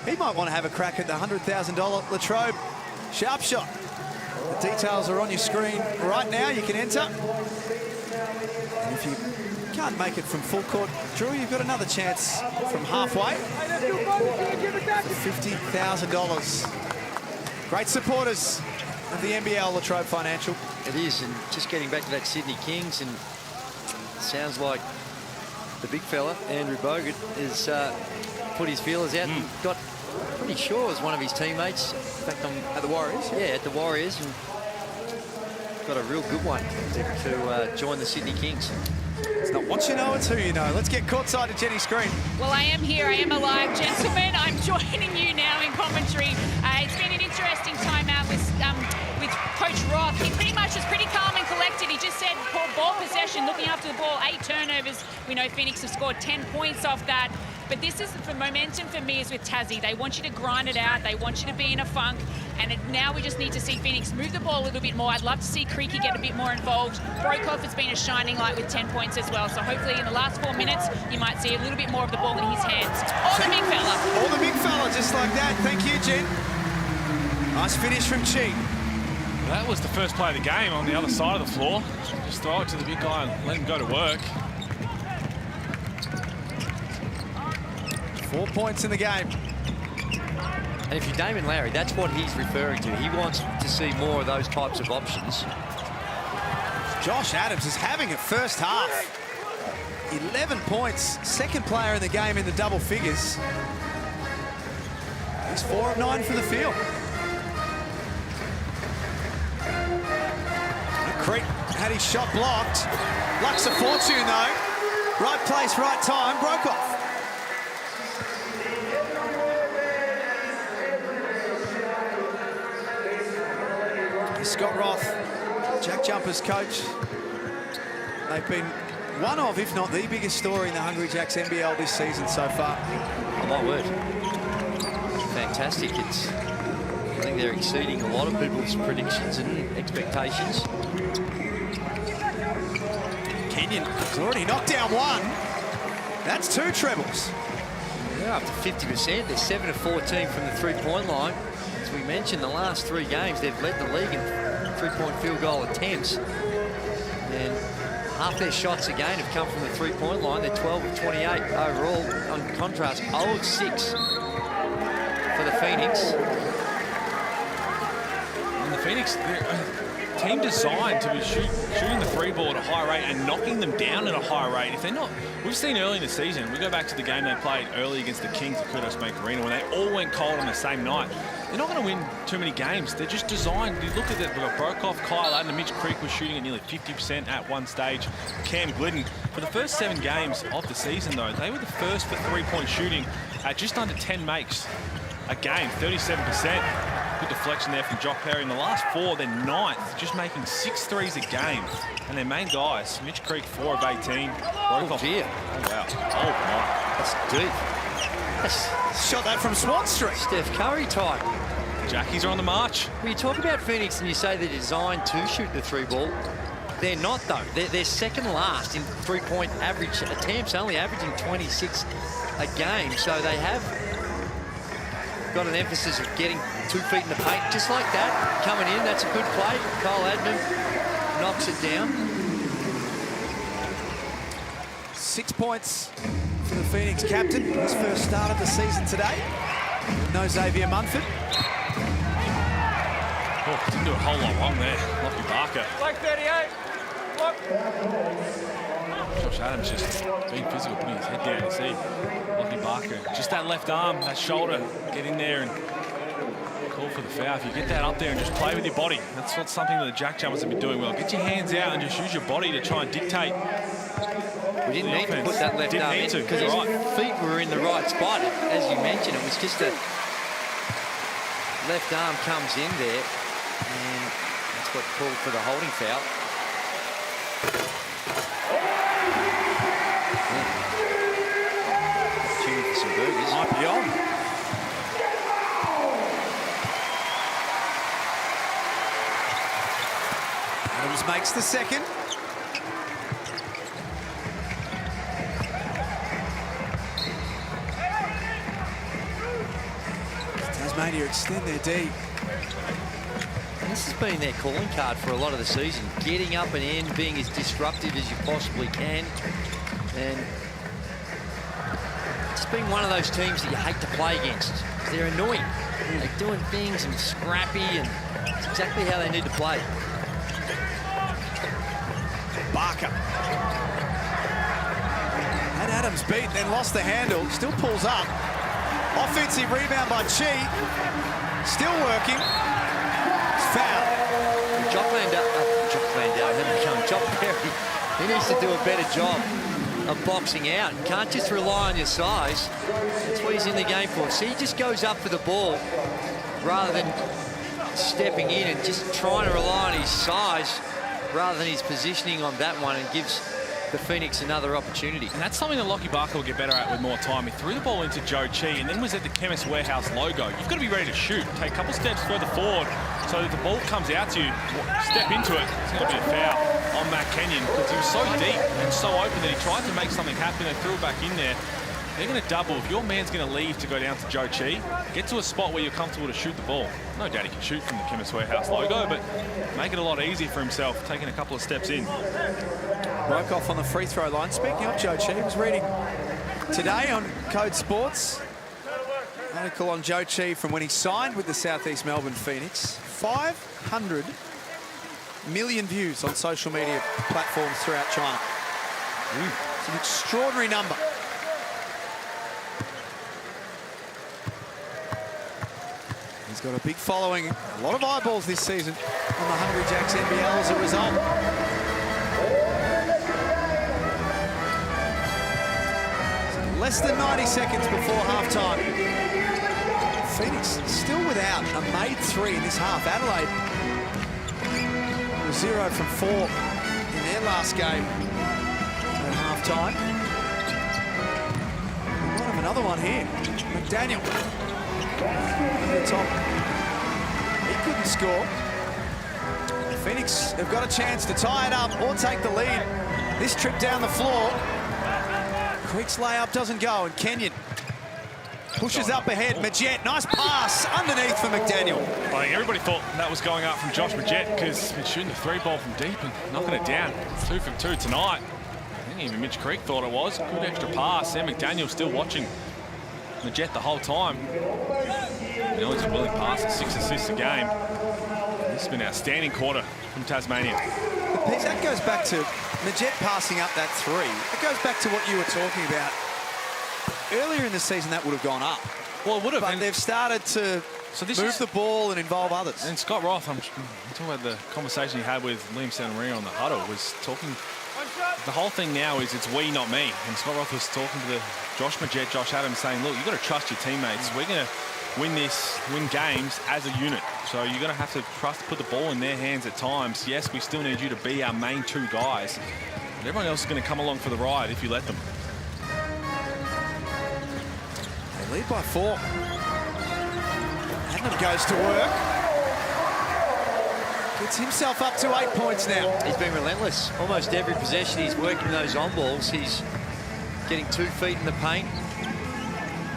he might want to have a crack at the $100,000 Latrobe Sharp Shot. The details are on your screen right now. You can enter. And if you can't make it from full court, Drew, you've got another chance from halfway for $50,000. Great supporters of the NBL Latrobe Financial. It is, and just getting back to that Sydney Kings, and sounds like the big fella, Andrew Bogut, has put his feelers out and got pretty sure as one of his teammates. In fact, At the Warriors? yeah, at the Warriors, and got a real good one to join the Sydney Kings. It's not what you know, it's who you know. Let's get courtside to Jenny's screen. Well, I am here. I am alive, gentlemen. I'm joining you now in commentary. It's been an interesting time out with Coach Roth. He pretty much was pretty calm and collected. He just said poor ball possession, looking after the ball, 8 turnovers. We know Phoenix have scored 10 points off that. But this is the momentum for me is with Tassie. They want you to grind it out. They want you to be in a funk. And now we just need to see Phoenix move the ball a little bit more. I'd love to see Creaky get a bit more involved. Brokoff has been a shining light with 10 points as well. So hopefully in the last 4 minutes, you might see a little bit more of the ball in his hands. Or the big fella. Or the big fella, just like that. Thank you, Jen. Nice finish from Chi. That was the first play of the game on the other side of the floor. Just throw it to the big guy and let him go to work. 4 points in the game. And if you're Damon Lowry, that's what he's referring to. He wants to see more of those types of options. Josh Adams is having a first half. 11 points, second player in the game in the double figures. He's 4 of 9 for the field. Creek had his shot blocked. Lucks a fortune though. Right place, right time, Brokoff. Scott Roth, JackJumpers coach. They've been one of, if not the biggest story in the Hungry Jacks NBL this season so far. Oh, my word. Fantastic. I think they're exceeding a lot of people's predictions and expectations. Kenyon has already knocked down 1. That's 2 trebles. They're up to 50%. They're 7 of 14 from the three-point line. As we mentioned, the last 3 games, they've led the league in three-point field goal attempts. And half their shots again have come from the three-point line. They're 12 of 28 overall. On contrast, 0 of 6 for the Phoenix. And the Phoenix, they're a team designed to be shooting the three ball at a high rate and knocking them down at a high rate. If they're not, we've seen early in the season, we go back to the game they played early against the Kings at Kudos Bank Arena when they all went cold on the same night. They're not going to win too many games. They're just designed. You look at it, we've got Brokoff, Kyle Adden, Mitch Creek was shooting at nearly 50% at one stage. Cam Glidden. For the first 7 games of the season, though, they were the first for three-point shooting at just under 10 makes a game, 37%. Good deflection there from Jock Perry. In the last 4, they're 9th, just making 6 threes a game. And their main guys, Mitch Creek, 4 of 18. Oh, dear. Oh, wow. Oh, my. That's deep. Shot that from Swan Street. Steph Curry type. Jackies are on the march. When you talk about Phoenix and you say they're designed to shoot the three ball, they're not, though. They're second last in three-point average attempts, only averaging 26 a game. So they have got an emphasis of getting 2 feet in the paint, just like that. Coming in, that's a good play. Kyle Adnan knocks it down. 6 points for the Phoenix captain. His first start of the season today. No Xavier Munford. Oh, didn't do a whole lot wrong there. Lockie Barker. Like 38. Look. Josh Adams just being physical, putting his head down. You see Lockie Barker. Just that left arm, that shoulder. Get in there and call for the foul. If you get that up there and just play with your body, that's what something that the JackJumpers have been doing well. Get your hands out and just use your body to try and dictate. We didn't need to put that left arm in because his feet were in the right spot. As you mentioned, it was just a left arm comes in there, and that's what called for the holding foul. Opportunity for some burgers. Might be on. Adams makes the second. Tasmania extend their D. And this has been their calling card for a lot of the season. Getting up and in, being as disruptive as you possibly can. And it's been one of those teams that you hate to play against. They're annoying. They're doing things and scrappy, and It's exactly how they need to play. Barker. Had Adams beat, then lost the handle. Still pulls up. Offensive rebound by Chi. Still working. Foul. Jock Perry, he needs to do a better job of boxing out. You can't just rely on your size. That's what he's in the game for. See, he just goes up for the ball rather than stepping in and just trying to rely on his size rather than his positioning on that one, and gives the Phoenix another opportunity. And that's something that Lockie Barker will get better at with more time. He threw the ball into Joe Chi and then was at the Chemist Warehouse logo. You've got to be ready to shoot. Take a couple steps further forward so that the ball comes out to you. Step into it. It's going to be a foul on Matt Kenyon because he was so deep and so open that he tried to make something happen and threw it back in there. They're going to double. If your man's going to leave to go down to Joe Chi, get to a spot where you're comfortable to shoot the ball. No doubt he can shoot from the Chemist Warehouse logo, but make it a lot easier for himself, taking a couple of steps in. Broke off on the free throw line. Speaking of Joe Chi, I was reading today on Code Sports, an article on Joe Chi from when he signed with the Southeast Melbourne Phoenix. 500 million views on social media platforms throughout China. It's an extraordinary number. He's got a big following, a lot of eyeballs this season on the Hungry Jacks NBL as a result. So less than 90 seconds before halftime. Phoenix still without a made three in this half. Adelaide was 0 from 4 in their last game at halftime. We might have another one here. McDaniel. Over the top. He couldn't score. The Phoenix have got a chance to tie it up or take the lead. This trip down the floor. Creek's layup doesn't go, and Kenyon pushes up ahead. Majette, nice pass underneath for McDaniel. I think everybody thought that was going up from Josh Majette because he's shooting the three ball from deep and knocking it down. 2 from 2 tonight. I think even Mitch Creek thought it was. Good extra pass. Sam McDaniel still watching Majette the whole time. You know, he's a willing passer, 6 assists a game. This has been an outstanding quarter from Tasmania. But that goes back to Majette passing up that three. It goes back to what you were talking about. Earlier in the season, that would have gone up. Well, it would have. But they've started to move the ball and involve others. And Scott Roth, I'm talking about the conversation he had with Liam Santamaria on the huddle, was talking. The whole thing now is it's we, not me. And Scott Roth was talking to the Josh Majette, Josh Adams, saying, look, you've got to trust your teammates. We're going to win games as a unit. So you're going to have to put the ball in their hands at times. Yes, we still need you to be our main 2 guys. But everyone else is going to come along for the ride if you let them. They lead by 4. Adnam goes to work. Gets himself up to 8 points now. He's been relentless. Almost every possession he's working those on balls. He's getting 2 feet in the paint,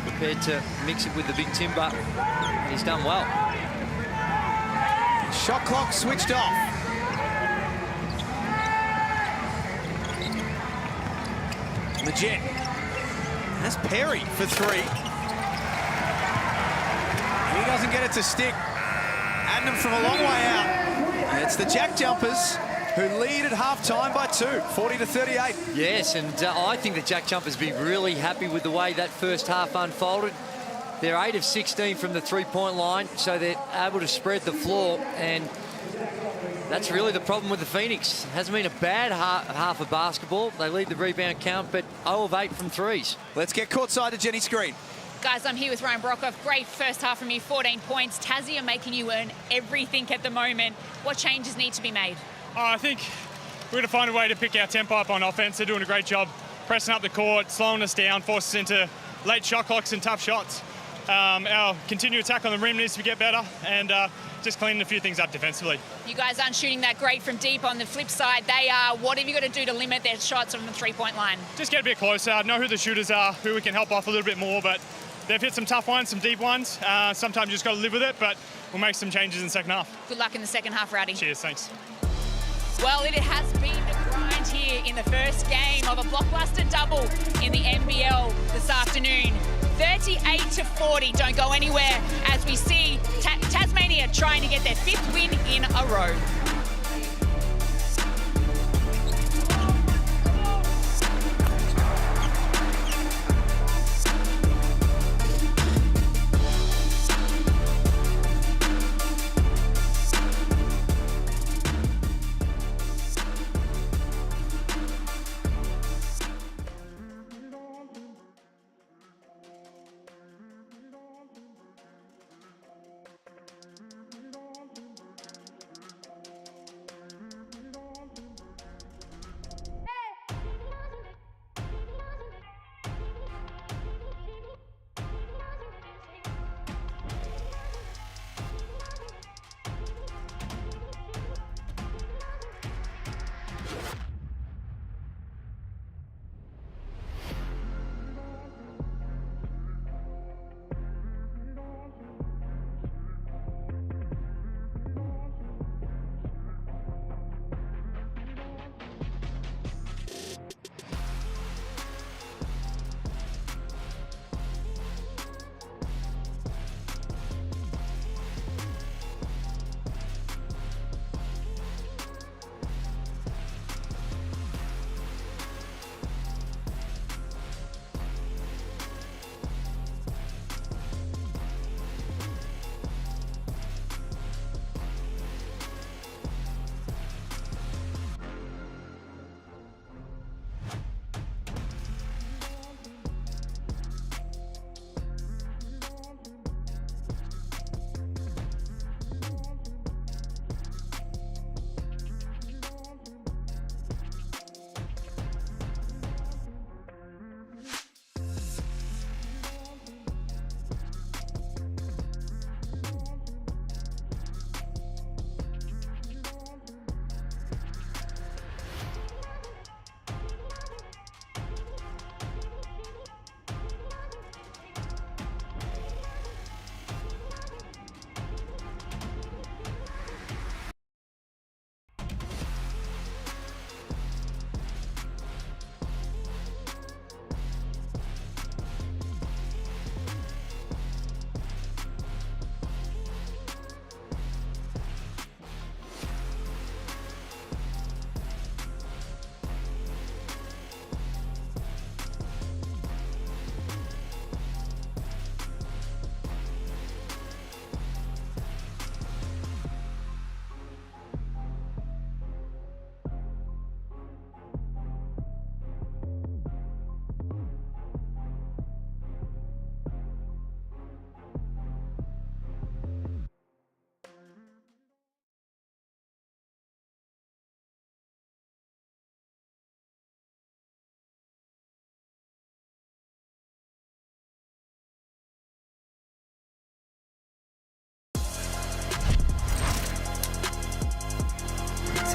prepared to mix it with the big timber. And he's done well. Shot clock switched off. Majette. That's Perry for 3. He doesn't get it to stick. Adnam from a long way out. It's the JackJumpers who lead at halftime by 2, 40-38. Yes, and I think the JackJumpers be really happy with the way that first half unfolded. They're 8 of 16 from the three-point line, so they're able to spread the floor, and that's really the problem with the Phoenix. It hasn't been a bad half of basketball. They lead the rebound count, but 0 of 8 from threes. Let's get courtside to Jenny Screen. Guys, I'm here with Ryan Broekhoff. Great first half from you, 14 points. Tassie are making you earn everything at the moment. What changes need to be made? I think we're going to find a way to pick our tempo up on offense. They're doing a great job pressing up the court, slowing us down, force us into late shot clocks and tough shots. Our continued attack on the rim needs to get better, and just cleaning a few things up defensively. You guys aren't shooting that great from deep. On the flip side, they are. What have you got to do to limit their shots from the three-point line? Just get a bit closer, know who the shooters are, who we can help off a little bit more, but they've hit some tough ones, some deep ones. Sometimes you just got to live with it, but we'll make some changes in the second half. Good luck in the second half, Rowdy. Cheers, thanks. Well, it has been a grind here in the first game of a blockbuster double in the NBL this afternoon. 38-40. Don't go anywhere as we see Tasmania trying to get their 5th win in a row.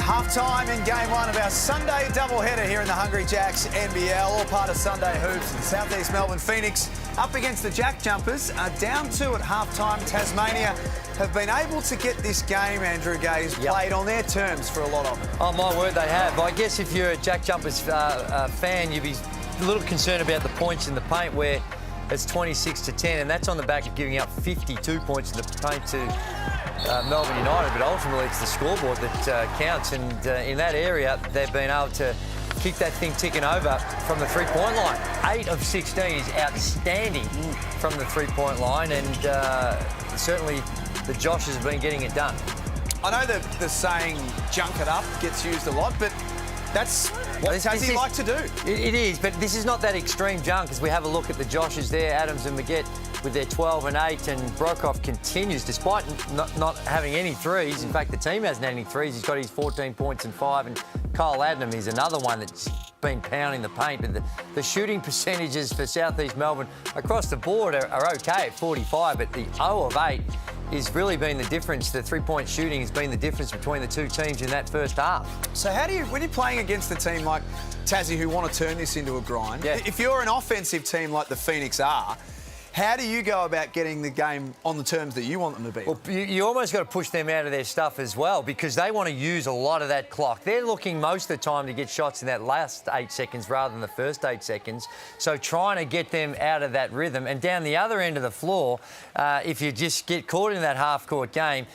Half-time in game one of our Sunday doubleheader here in the Hungry Jacks NBL, all part of Sunday Hoops. The Southeast Melbourne Phoenix up against the JackJumpers, down 2 at half-time. Tasmania have been able to get this game, Andrew Gaze, played on their terms for a lot of it. Oh, my word, they have. I guess if you're a JackJumpers fan, you'd be a little concerned about the points in the paint where it's 26-10, and that's on the back of giving up 52 points in the paint to Melbourne United, but ultimately it's the scoreboard that counts, and in that area they've been able to keep that thing ticking over from the three-point line. 8 of 16 is outstanding from the three-point line, and certainly the Joshes have been getting it done. I know that the saying "junk it up" gets used a lot, but that's what Tassie like to do. It is, but this is not that extreme junk. As we have a look at the Joshes there, Adams and Maggett with their 12 and 8, and Brokoff continues despite not having any threes. In fact, the team hasn't had any threes. He's got his 14 points and 5, and Kyle Adnam is another one that's been pounding the paint. But the shooting percentages for Southeast Melbourne across the board are okay at 45, but the 0 of 8 has really been the difference. The three-point shooting has been the difference between the two teams in that first half. So how do you, when you're playing against a team like Tassie who want to turn this into a grind, if you're an offensive team like the Phoenix are, How do you go about getting the game on the terms that you want them to be? Well, you almost got to push them out of their stuff as well, because they want to use a lot of that clock. They're looking most of the time to get shots in that last 8 seconds rather than the first 8 seconds. So trying to get them out of that rhythm. And down the other end of the floor, if you just get caught in that half-court game,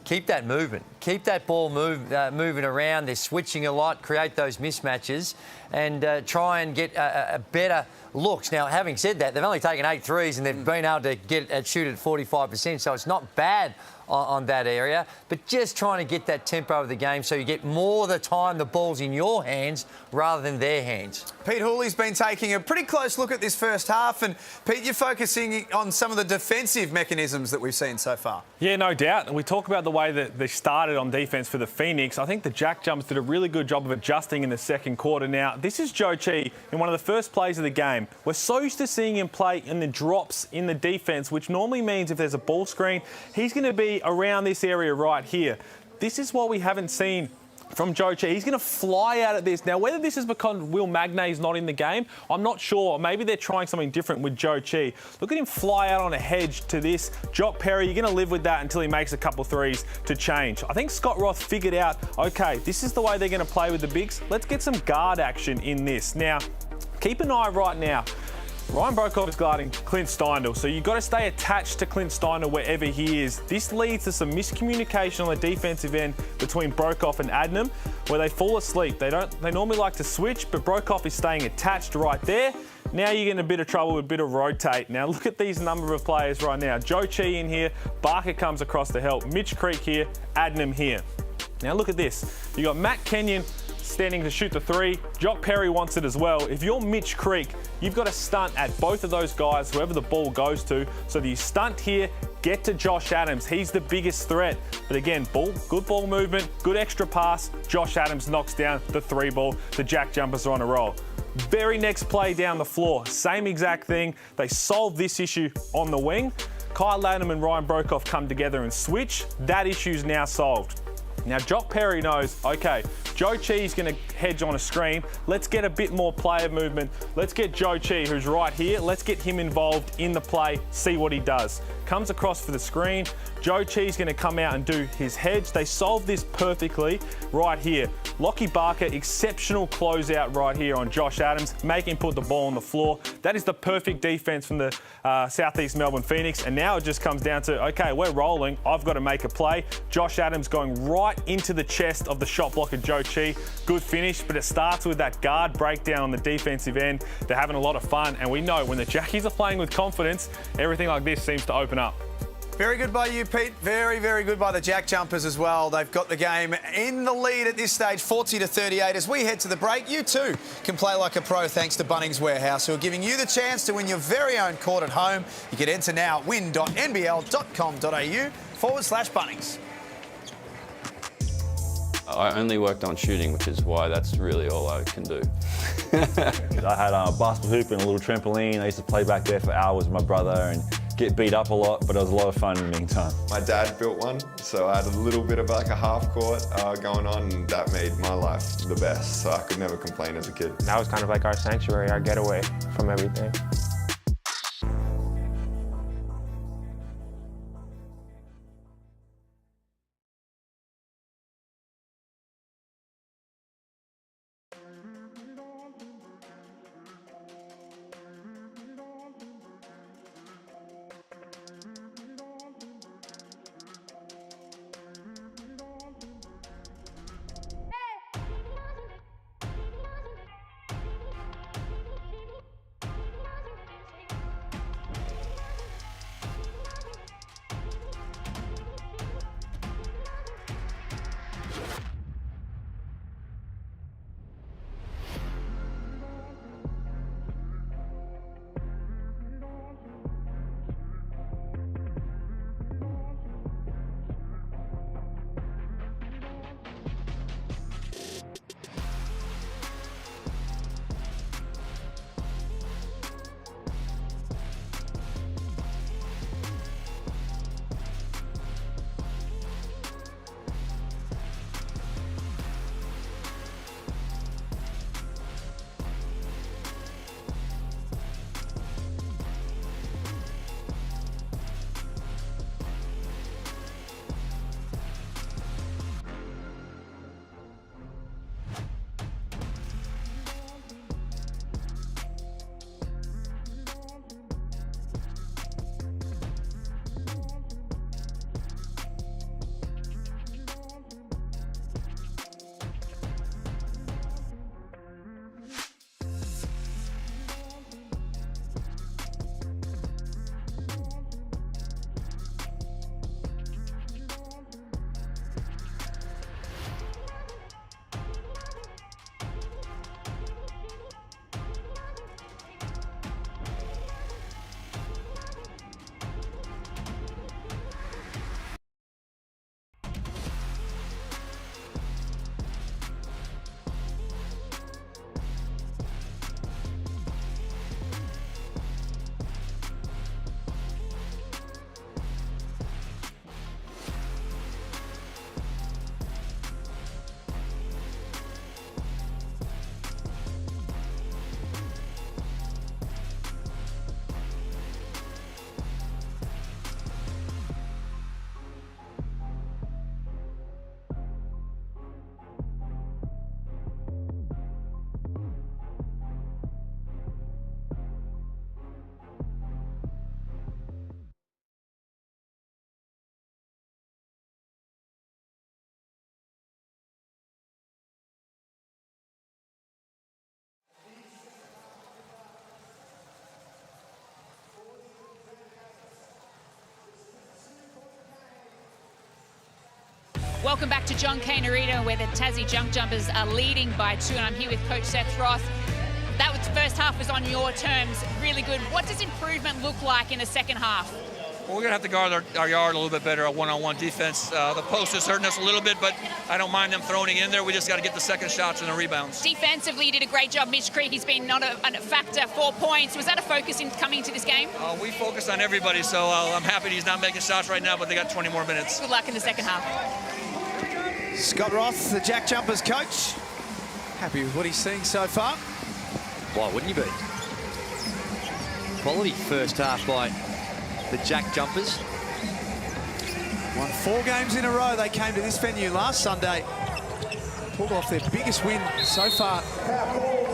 keep that movement. Keep that ball moving around. They're switching a lot, create those mismatches, and try and get a better looks. Now, having said that, they've only taken 8 threes and they've been able to shoot at 45%, so it's not bad on that area, but just trying to get that tempo of the game so you get more of the time the ball's in your hands rather than their hands. Pete Hooley's been taking a pretty close look at this first half, and Pete, you're focusing on some of the defensive mechanisms that we've seen so far. Yeah, no doubt. We talk about the way that they started on defence for the Phoenix. I think the JackJumpers did a really good job of adjusting in the second quarter. Now, this is Joe Chi in one of the first plays of the game. We're so used to seeing him play in the drops in the defence, which normally means if there's a ball screen, he's going to be around this area right here. This is what we haven't seen from Joe Chi. He's going to fly out at this. Now, whether this is because Will Magnay is not in the game, I'm not sure. Maybe they're trying something different with Joe Chi. Look at him fly out on a hedge to this. Jock Perry, you're going to live with that until he makes a couple threes to change. I think Scott Roth figured out, OK, this is the way they're going to play with the bigs. Let's get some guard action in this. Now, keep an eye right now. Ryan Broekhoff is guarding Clint Steindl, so you've got to stay attached to Clint Steindl wherever he is. This leads to some miscommunication on the defensive end between Broekhoff and Adnam, where they fall asleep. They normally like to switch, but Broekhoff is staying attached right there. Now you're getting a bit of trouble with a bit of rotate. Now look at these number of players right now. Joe Chi in here, Barker comes across to help, Mitch Creek here, Adnam here. Now look at this. You got Matt Kenyon standing to shoot the three. Jock Perry wants it as well. If you're Mitch Creek, you've got to stunt at both of those guys, whoever the ball goes to. So that you stunt here, get to Josh Adams. He's the biggest threat. But again, good ball movement, good extra pass. Josh Adams knocks down the 3 ball. The JackJumpers are on a roll. Very next play down the floor, same exact thing. They solve this issue on the wing. Kyle Adnam and Ryan Broekhoff come together and switch. That issue's now solved. Now, Jock Perry knows, OK, Joe Chi's going to hedge on a screen. Let's get a bit more player movement. Let's get Joe Chi, who's right here. Let's get him involved in the play, see what he does. Comes across for the screen. Joe Chi's going to come out and do his hedge. They solve this perfectly right here. Lockie Barker, exceptional closeout right here on Josh Adams, make him put the ball on the floor. That is the perfect defense from the Southeast Melbourne Phoenix. And now it just comes down to, OK, we're rolling. I've got to make a play. Josh Adams going right into the chest of the shot blocker Joe Chi. Good finish, but it starts with that guard breakdown on the defensive end. They're having a lot of fun. And we know when the Jackies are playing with confidence, everything like this seems to open up. Very good by you, Pete. Very, very good by the JackJumpers as well. They've got the game in the lead at this stage, 40-38. As we head to the break, you too can play like a pro thanks to Bunnings Warehouse, who are giving you the chance to win your very own court at home. You can enter now at win.nbl.com.au/Bunnings. I only worked on shooting, which is why that's really all I can do. I had a basketball hoop and a little trampoline. I used to play back there for hours with my brother and get beat up a lot, but it was a lot of fun in the meantime. My dad built one, so I had a little bit of like a half court going on, and that made my life the best, so I could never complain as a kid. That was kind of like our sanctuary, our getaway from everything. Welcome back to John Cain Arena, where the Tassie JackJumpers are leading by 2, and I'm here with Coach Seth Roth. That was, the first half was on your terms, really good. What does improvement look like in the second half? Well, we're going to have to guard our yard a little bit better, our one-on-one defense. The post is hurting us a little bit, but I don't mind them throwing it in there. We just got to get the second shots and the rebounds. Defensively, you did a great job. Mitch Creek, he's been not a factor, 4 points. Was that a focus in coming into this game? We focus on everybody, so I'm happy he's not making shots right now, but they got 20 more minutes. Good luck in the second half. Scott Roth, the JackJumpers coach. Happy with what he's seeing so far. Why wouldn't you be? Quality first half by the JackJumpers. Won 4 games in a row. They came to this venue last Sunday. Pulled off their biggest win so far.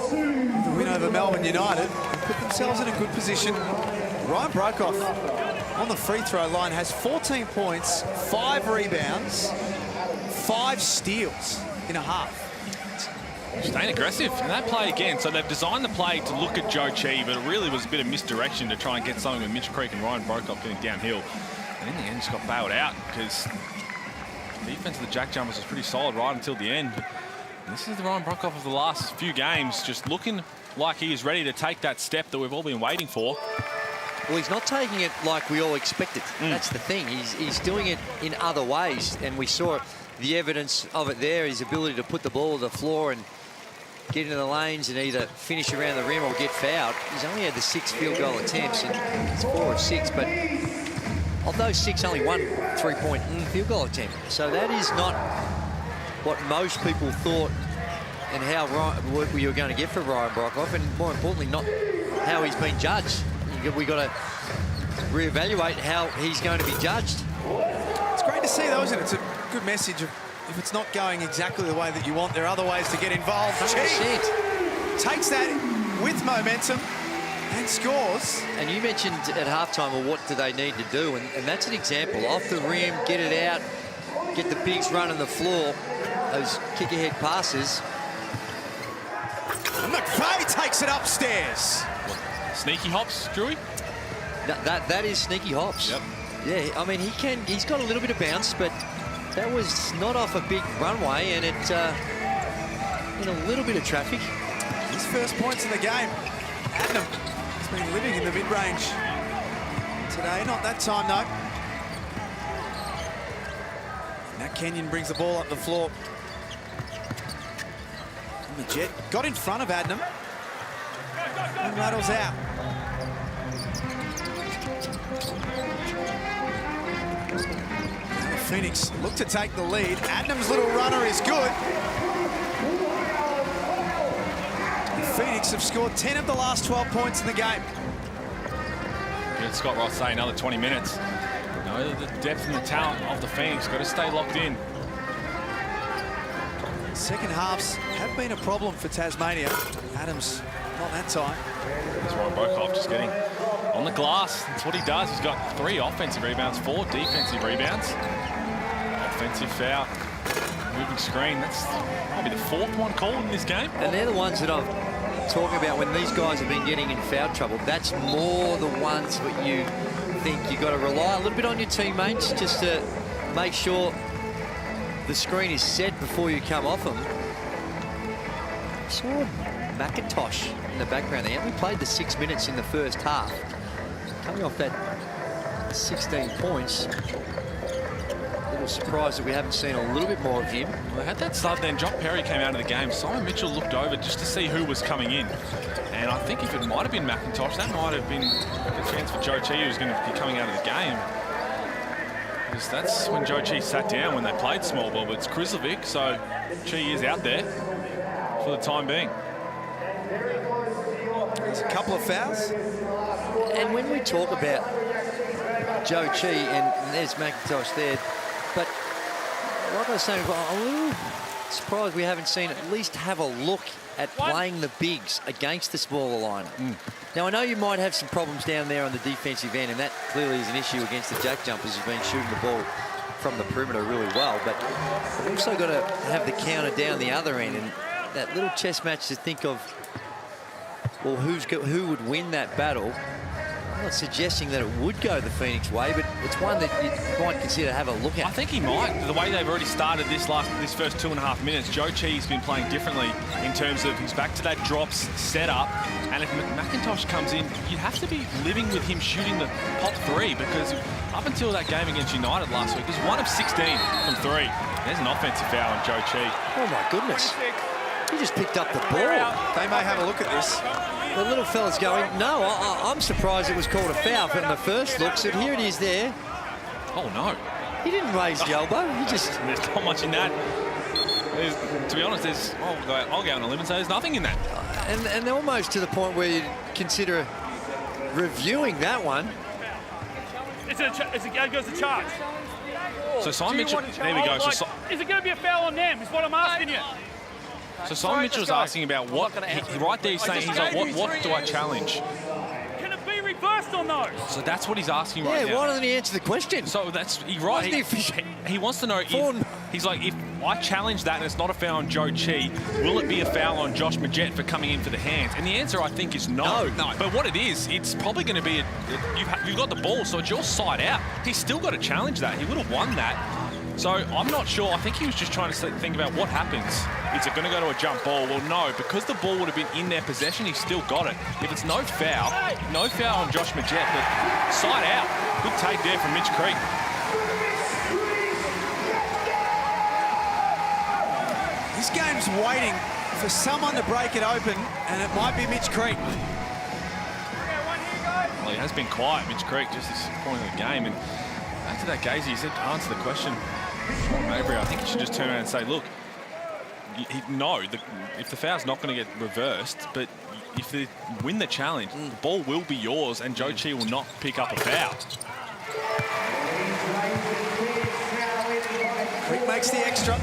The win over Melbourne United. And put themselves in a good position. Ryan Brokoff on the free throw line has 14 points, 5 rebounds, 5 steals in a half. Staying aggressive in that play again. So they've designed the play to look at Joe Chi, but it really was a bit of misdirection to try and get something with Mitch Creek and Ryan Brokoff getting downhill. And in the end, just got bailed out because the defense of the JackJumpers was pretty solid right until the end. And this is the Ryan Brokoff of the last few games, just looking like he is ready to take that step that we've all been waiting for. Well, he's not taking it like we all expected. That's the thing. He's doing it in other ways, and we saw the evidence of it there, his ability to put the ball on the floor and get into the lanes and either finish around the rim or get fouled. He's only had the 6 field goal attempts, and it's 4 of 6, but of those 6, only 1 3-point field goal attempt. So that is not what most people thought and what we were going to get for Ryan Brokoff, and more importantly, not how he's been judged. We've got to reevaluate how he's going to be judged. It's great to see, though, isn't it? It's a good message of if it's not going exactly the way that you want, there are other ways to get involved. 100%. Takes that with momentum and scores. And you mentioned at halftime, well, what do they need to do? And that's an example. Off the rim, get it out, get the bigs running the floor, those kick-ahead passes. And McVeigh takes it upstairs. Sneaky hops, Drewy? That is sneaky hops. Yep. Yeah, I mean, he's got a little bit of bounce, but that was not off a big runway, and it in a little bit of traffic. His first points in the game. Adnam has been living in the mid-range today. Not that time, though. Now Kenyon brings the ball up the floor. And the Jet got in front of Adnam and rattles out. Phoenix look to take the lead. Adnam's little runner is good. And Phoenix have scored 10 of the last 12 points in the game. Yeah, Scott Roth saying another 20 minutes. You know, the depth and the talent of the Phoenix got to stay locked in. Second halves have been a problem for Tasmania. Adams, not that time. That's Ryan Brokoff just getting on the glass. That's what he does. He's got 3 offensive rebounds, 4 defensive rebounds. Offensive foul, moving screen. That's might be the 4th one called in this game. And they're the ones that I'm talking about when these guys have been getting in foul trouble. That's more the ones that you think you've got to rely a little bit on your teammates just to make sure the screen is set before you come off them. I saw McIntosh in the background there. We played the 6 minutes in the first half. Coming off that 16 points. A little surprised that we haven't seen a little bit more of him. Well, they had that sub then. Jock Perry came out of the game. Simon Mitchell looked over just to see who was coming in. And I think if it might have been McIntosh, that might have been a chance for Joe Chi, who's going to be coming out of the game. Because that's when Joe Chi sat down when they played small ball. But it's Krizovic, so Chi is out there for the time being. There's a couple of fouls. And when we talk about Joe Chi, and there's McIntosh there, but like I was saying, I'm a little surprised we haven't seen at least have a look at playing the bigs against the smaller lineup. Now, I know you might have some problems down there on the defensive end, and that clearly is an issue against the JackJumpers who've been shooting the ball from the perimeter really well, but we've also got to have the counter down the other end, and that little chess match to think of, well, who would win that battle? I'm not suggesting that it would go the Phoenix way, but it's one that you might consider to have a look at. I think he might. The way they've already started this first 2.5 minutes, Joe Chi's been playing differently in terms of he's back to that drops setup. And if McIntosh comes in, you'd have to be living with him shooting the pop three, because up until that game against United last week, he was 1 of 16 from three. There's an offensive foul on Joe Chi. Oh my goodness. He just picked up the ball. They may have a look at this. The little fella's going, no, I'm surprised it was called a foul from the first look. So here it is there. Oh, no. He didn't raise the elbow. He just... There's not much in that. To be honest, I'll go on a limb and say there's nothing in that. And almost to the point where you consider reviewing that one. It goes to charge. So Simon Mitchell, there we go. Is it going to be a foul on them, is what I'm asking you. So Simon Mitchell's asking about what, right there he's saying, he's like, what do I challenge? Can it be reversed on those? So that's what he's asking right now. Yeah, why doesn't he answer the question? So that's, right, he wants to know if, he's like, if I challenge that and it's not a foul on Joe Chi, will it be a foul on Josh Majette for coming in for the hands? And the answer, I think, is no. No. But what it is, it's probably going to be, you've got the ball, so it's your side out. He's still got to challenge that. He would have won that. So I'm not sure. I think he was just trying to think about what happens. Is it going to go to a jump ball? Well, no, because the ball would have been in their possession, he's still got it. If it's no foul on Josh Majette, but side out. Good take there from Mitch Creek. This game's waiting for someone to break it open, and it might be Mitch Creek. Well, he has been quiet, Mitch Creek, just this point of the game. And back to that Gazy, he said, answer the question. Maybe I think you should just turn around and say, look, if the foul's not going to get reversed, but if they win the challenge, the ball will be yours, and Joe Chi will not pick up a foul. Creek makes the extra.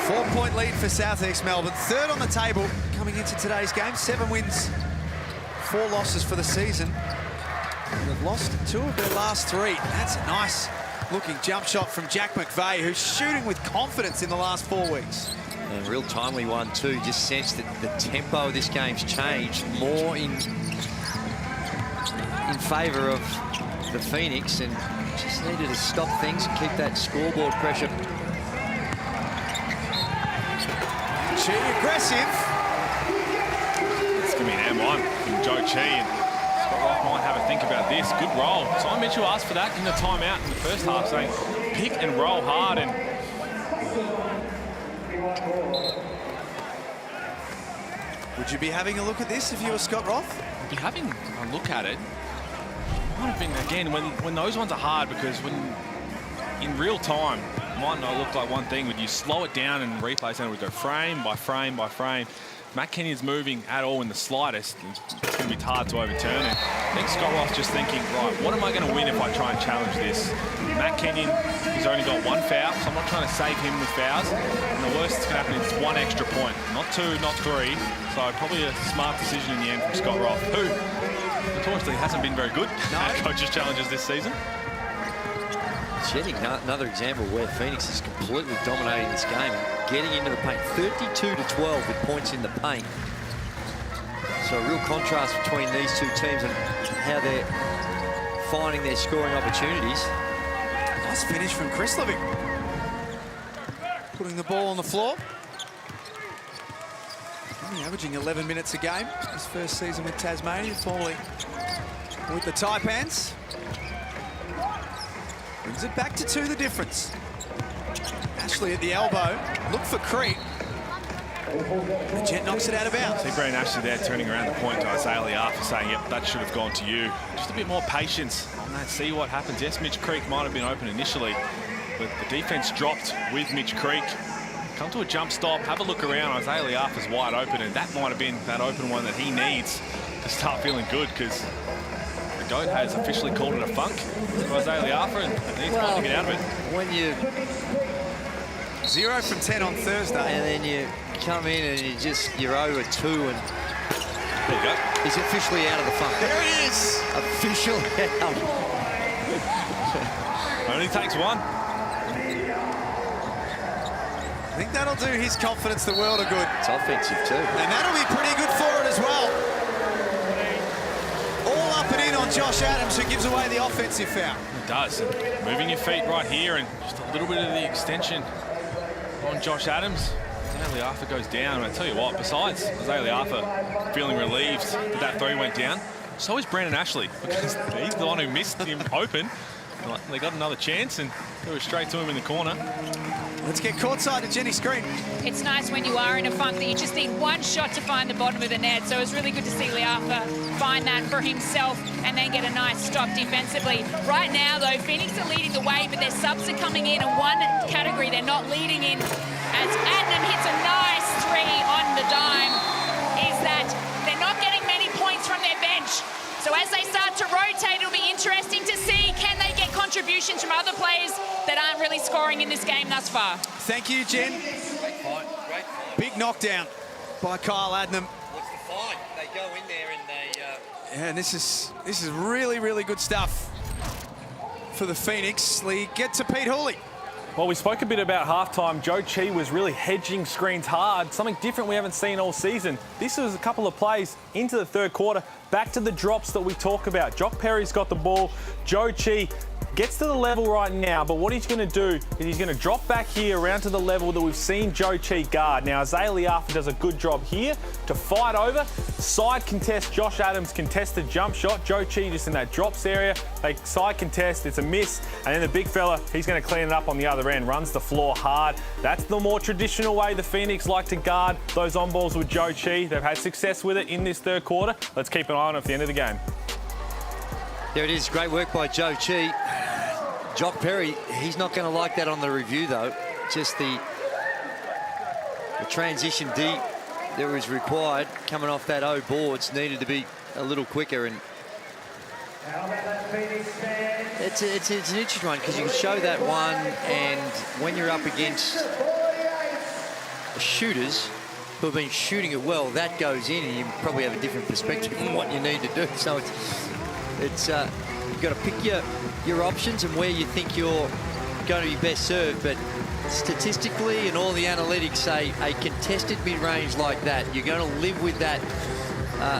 4-point lead for South East Melbourne. Third on the table coming into today's game. 7 wins, 4 losses for the season. They've lost 2 of their last 3. That's a nice looking jump shot from Jack McVeigh, who's shooting with confidence in the last 4 weeks. And a real timely one too. Just sense that the tempo of this game's changed more in favour of the Phoenix, and just needed to stop things and keep that scoreboard pressure. Chi aggressive. It's going to be an M1 from Joe Chi, and Scott might have a think about this. Good roll. Simon Mitchell asked for that in the timeout in the first half, saying pick and roll hard. And would you be having a look at this if you were Scott Roth? I'd be having a look at it. Might have been, again, when those ones are hard, because when in real time, it might not look like one thing. When you slow it down and replay, and we go frame by frame by frame. Matt Kenyon's moving at all in the slightest, it's going to be hard to overturn. And I think Scott Roth's just thinking, right, what am I going to win if I try and challenge this? Matt Kenyon, he's only got 1 foul, so I'm not trying to save him with fouls. And the worst that's going to happen is 1 extra point. Not 2, not 3. So probably a smart decision in the end from Scott Roth, who notoriously hasn't been very good at coaches' challenges this season. Yet another example where Phoenix is completely dominating this game, getting into the paint. 32-12 with points in the paint. So a real contrast between these two teams and how they're finding their scoring opportunities. Nice finish from Krislovic. Putting the ball on the floor. Only averaging 11 minutes a game. His first season with Tasmania, formerly with the Taipans. Brings it back to 2, the difference. Ashley at the elbow. Look for Creek. And Jet knocks it out of bounds. See Brandon Ashley there turning around the point to Isaiah Liafa, saying, yep, that should have gone to you. Just a bit more patience on that, see what happens. Yes, Mitch Creek might have been open initially, but the defense dropped with Mitch Creek. Come to a jump stop, have a look around. Isaiah Liafa's wide open, and that might have been that open one that he needs to start feeling good, because the GOAT has officially called it a funk for Isaiah Liafa, and needs time to get out of it. When you 0 from 10 on Thursday, and then you come in and you're 0-2, and there you go. He's officially out of the funk. There he is, officially out. Only takes 1. I think that'll do his confidence the world of good. It's offensive too. And that'll be pretty good for it as well. on Josh Adams, who gives away the offensive foul. It does. Moving your feet right here and just a little bit of the extension on Josh Adams. Isaiah Liafa goes down. And I tell you what, besides Isaiah Liafa feeling relieved that 3 went down, so is Brandon Ashley, because he's the one who missed him open. They got another chance and threw it straight to him in the corner. Let's get courtside to Jenny Screen. It's nice when you are in a funk that you just need one shot to find the bottom of the net. So it's really good to see Liafa find that for himself and then get a nice stop defensively. Right now, though, Phoenix are leading the way, but their subs are coming in, and one category they're not leading in, as Adnam hits a nice 3 on the dime, is that they're not getting many points from their bench. So as they start to rotate, it'll be interesting to see, can they get contributions from other players that aren't really scoring in this game thus far. Thank you, Jen. Great fight. Big knockdown by Kyle Adnam. What's the fight? They go in there and they... Yeah, and this is really, really good stuff for the Phoenix. Lee, get to Pete Hooley. Well, we spoke a bit about halftime. Joe Chi was really hedging screens hard, something different we haven't seen all season. This was a couple of plays into the third quarter, back to the drops that we talk about. Jock Perry's got the ball. Joe Chi gets to the level right now, but what he's going to do is he's going to drop back here around to the level that we've seen Joe Chi guard. Now, Isaiah Liafa does a good job here to fight over. Side contest, Josh Adams contested jump shot. Joe Chi just in that drops area. They side contest, it's a miss. And then the big fella, he's going to clean it up on the other end, runs the floor hard. That's the more traditional way the Phoenix like to guard those on balls with Joe Chi. They've had success with it in this third quarter. Let's keep an eye on it at the end of the game. There it is. Great work by Joe Chi. Jock Perry, he's not going to like that on the review, though. Just the transition deep that was required coming off that O boards needed to be a little quicker. And it's an interesting one because you can show that one, and when you're up against shooters who have been shooting it well, that goes in, and you probably have a different perspective on what you need to do. So it's you've got to pick your options and where you think you're going to be best served. But statistically and all the analytics say a contested mid-range like that, you're going to live with that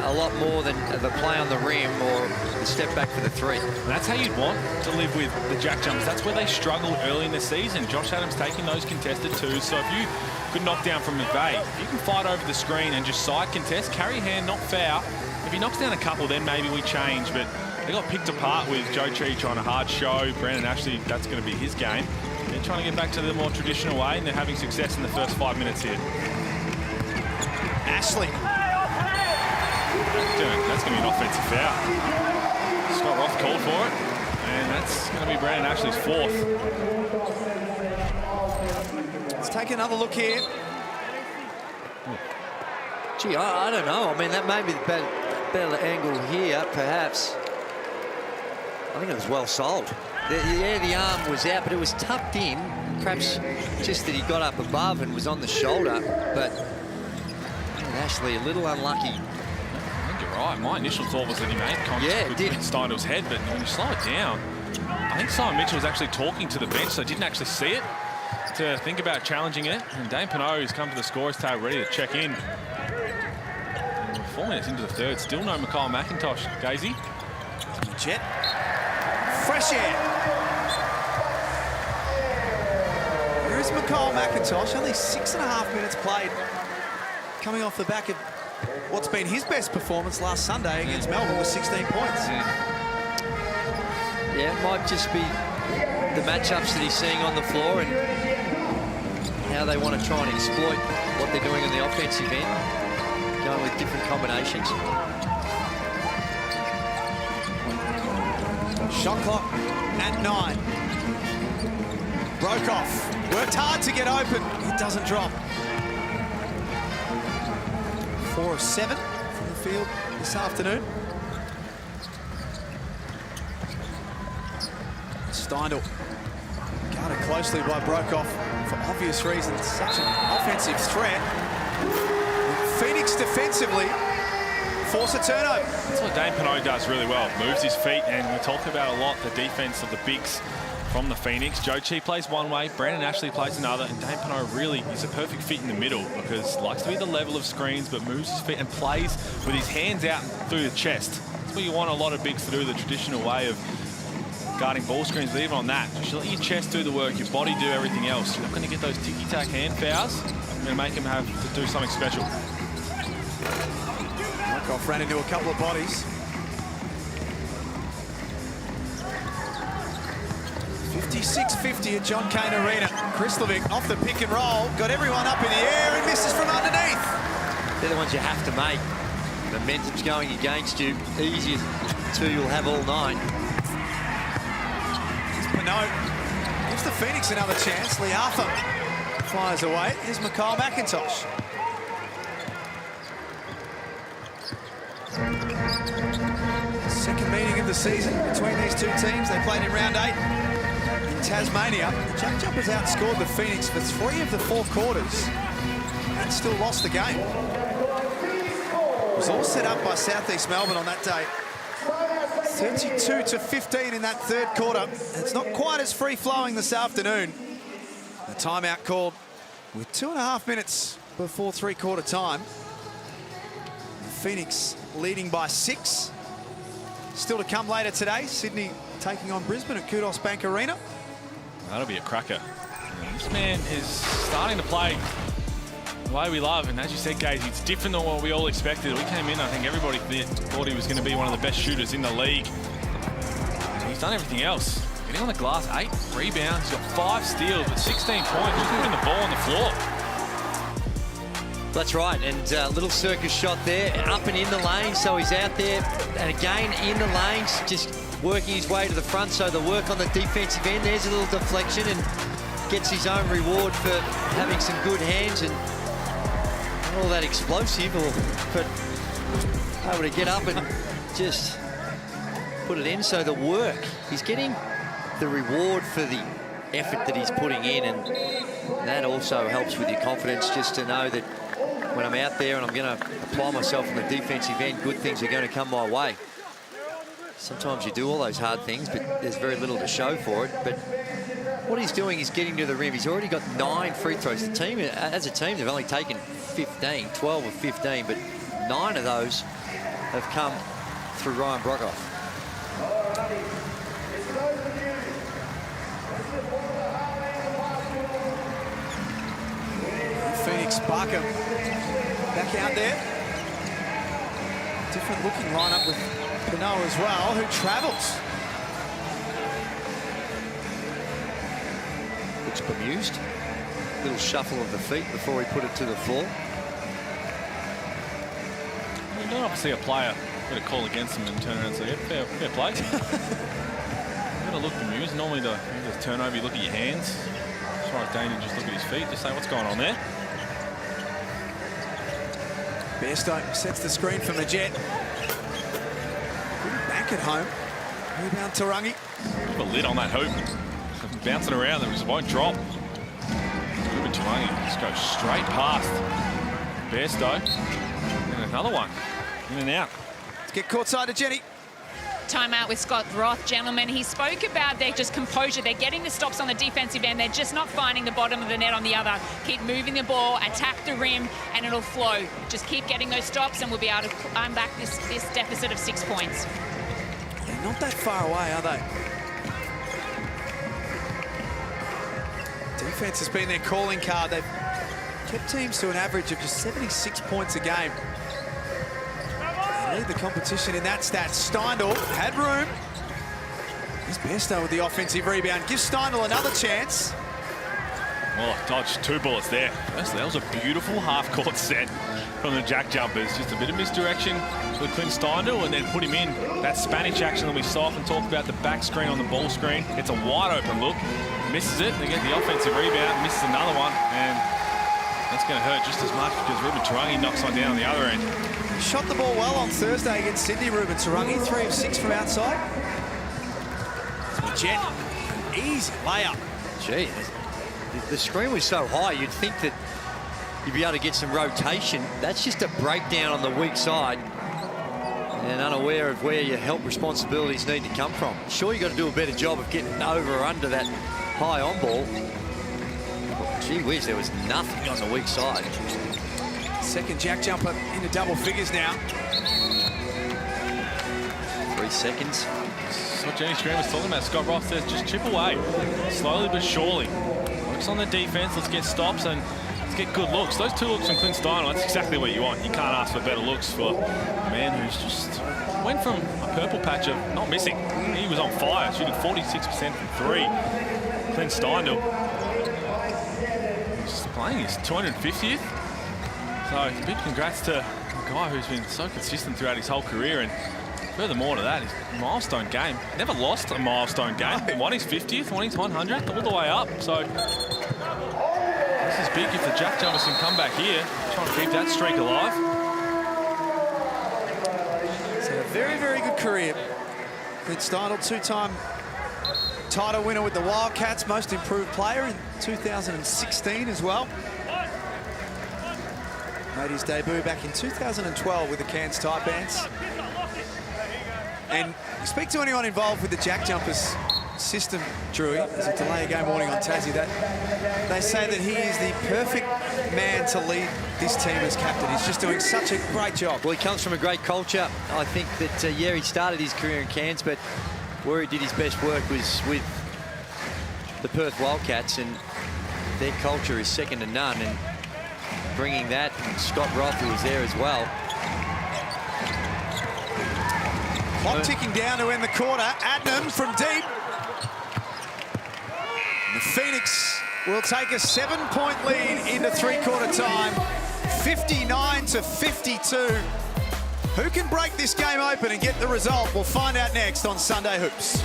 a lot more than the play on the rim or the step back for the 3. And that's how you'd want to live with the JackJumpers. That's where they struggled early in the season. Josh Adams taking those contested twos. So if you could knock down from McVeigh, if you can fight over the screen and just side contest, carry hand, not foul. If he knocks down a couple, then maybe we change. But they got picked apart with Joe Chi trying to hard show. Brandon Ashley, that's going to be his game. They're trying to get back to the more traditional way, and they're having success in the first 5 minutes here. Ashley. That's going to be an offensive foul. Scott Roth called for it, and that's going to be Brandon Ashley's 4th. Let's take another look here. Gee, I don't know. I mean, that may be the better angle here, perhaps. I think it was well sold. The arm was out, but it was tucked in. Perhaps just that he got up above and was on the shoulder. But Ashley, a little unlucky. I think you're right. My initial thought was that he made contact with Steindel's head, but when you slow it down, I think Simon Mitchell was actually talking to the bench, so didn't actually see it to think about challenging it. And Dane Pinot has come to the scorer's table ready to check in. And we're 4 minutes into the third, still no Mikhail McIntosh. Gazy. Jet. Fresh air. Here is Mikhail McIntosh, only 6.5 minutes played, coming off the back of what's been his best performance last Sunday against Melbourne with 16 points. Yeah, it might just be the matchups that he's seeing on the floor and how they want to try and exploit what they're doing on the offensive end, going with different combinations. Shot clock at 9. Broke off. Worked hard to get open. It doesn't drop. 4 of 7 from the field this afternoon. Steindl guarded closely by Brokoff for obvious reasons. Such an offensive threat. Phoenix defensively force a turnover. That's what Dane Pinot does really well. Moves his feet, and we talk about a lot the defense of the bigs from the Phoenix. Joe Chi plays one way, Brandon Ashley plays another, and Dane Pinot really is a perfect fit in the middle because likes to be the level of screens, but moves his feet and plays with his hands out through the chest. It's what you want a lot of bigs to do, the traditional way of guarding ball screens, but even on that, just let your chest do the work, your body do everything else. You're not going to get those ticky-tack hand fouls. You're going to make him have to do something special. Knockoff ran into a couple of bodies. 56-50 at John Cain Arena. Krislovic off the pick and roll, got everyone up in the air and misses from underneath. They're the ones you have to make. Momentum's going against you. Easier two you'll have all night. Pinot gives the Phoenix another chance. Liafa fires away. Here's Mikhail McIntosh. Second meeting of the season between these two teams. They played in round 8 in Tasmania. The JackJumpers outscored the Phoenix for 3 of the 4 quarters and still lost the game. It was all set up by Southeast Melbourne on that day. 32-15 in that third quarter. It's not quite as free-flowing this afternoon. The timeout called with 2.5 minutes before three-quarter time. The Phoenix leading by 6. Still to come later today, Sydney taking on Brisbane at Kudos Bank Arena. That'll be a cracker. This man is starting to play the way we love, and as you said, Gaze, it's different than what we all expected. We came in, I think everybody thought he was going to be one of the best shooters in the league. And he's done everything else. Getting on the glass, 8 rebounds, he's got 5 steals, but 16 points, just putting the ball on the floor. That's right, and a little circus shot there, up and in the lane, so he's out there, and again in the lanes, just working his way to the front, so the work on the defensive end, there's a little deflection, and gets his own reward for having some good hands, and not all that explosive, but able to get up and just put it in, so the work, he's getting the reward for the effort that he's putting in, and that also helps with your confidence, just to know that when I'm out there and I'm going to apply myself on the defensive end, good things are going to come my way. Sometimes you do all those hard things, but there's very little to show for it. But what he's doing is getting to the rim. He's already got 9 free throws. The team, as a team, they've only taken 15, 12 of 15, but 9 of those have come through Ryan Brockhoff. Phoenix Barker back out there. Different looking lineup with Pinot as well, who travels. Looks bemused. Little shuffle of the feet before he put it to the floor. You don't obviously a player get a call against him and turn around and say, yeah, fair play. You've got to look bemused. Normally the turnover, you look at your hands. As far as Daniel, just look at his feet, just say what's going on there. Bairstow sets the screen for Majet. Back at home. Rebound Tarangi. Put a lid on that hoop. Bouncing around, that just won't drop. Tarangi just goes straight past Bairstow. And another one. In and out. Let's get courtside to Jenny. Timeout with Scott Roth, gentlemen. He spoke about their just composure. They're getting the stops on the defensive end. They're just not finding the bottom of the net on the other. Keep moving the ball, attack the rim, and it'll flow. Just keep getting those stops, and we'll be able to climb back this deficit of 6 points. They're not that far away, are they? Defense has been their calling card. They've kept teams to an average of just 76 points a game. They lead the competition in that stat. Steindl had room. Here's Bairstow with the offensive rebound. Gives Steindl another chance. Oh, dodged 2 bullets there. That was a beautiful half-court set from the JackJumpers. Just a bit of misdirection with Clint Steindl, and then put him in that Spanish action that we saw and talked about, the back screen on the ball screen. It's a wide-open look. Misses it. They get the offensive rebound. Misses another one, and that's going to hurt just as much because Ruben Tarangi knocks one down on the other end. Shot the ball well on Thursday against Sydney, Ruben Tarangi. 3 of 6 from outside. Jet, easy layup. Gee, the screen was so high, you'd think that you'd be able to get some rotation. That's just a breakdown on the weak side and unaware of where your help responsibilities need to come from. Sure, you've got to do a better job of getting over or under that high on ball. Gee whiz, there was nothing on the weak side. Second JackJumper into double figures now. 3 seconds. That's what Jenny Scream was talking about. Scott Roth says just chip away, slowly but surely. Works on the defence, let's get stops and let's get good looks. Those 2 looks from Clint Steindl, that's exactly what you want. You can't ask for better looks for a man who's just went from a purple patch of not missing. He was on fire, shooting 46% from 3. Clint Steindl just playing his 250th. So big congrats to a guy who's been so consistent throughout his whole career, and furthermore to that, his milestone game. Never lost a milestone game. Won his 50th, won his 100th, all the way up. So this is big if the Jack Jumpers can come back here, trying to keep that streak alive. So a very, very good career. Clint Steindl, 2-time title winner with the Wildcats, most improved player in 2016 as well. Made his debut back in 2012 with the Cairns Taipans. And you speak to anyone involved with the Jack Jumpers system, Drewy, there's a delay of game warning on Tassie, that they say that he is the perfect man to lead this team as captain. He's just doing such a great job. Well, he comes from a great culture. I think that, yeah, he started his career in Cairns, but where he did his best work was with the Perth Wildcats, and their culture is second to none. And bringing that, and Scott Roth, who was there as well. Clock ticking down to end the quarter. Adnam from deep. The Phoenix will take a 7-point lead into 3-quarter time. 59-52. Who can break this game open and get the result? We'll find out next on Sunday Hoops.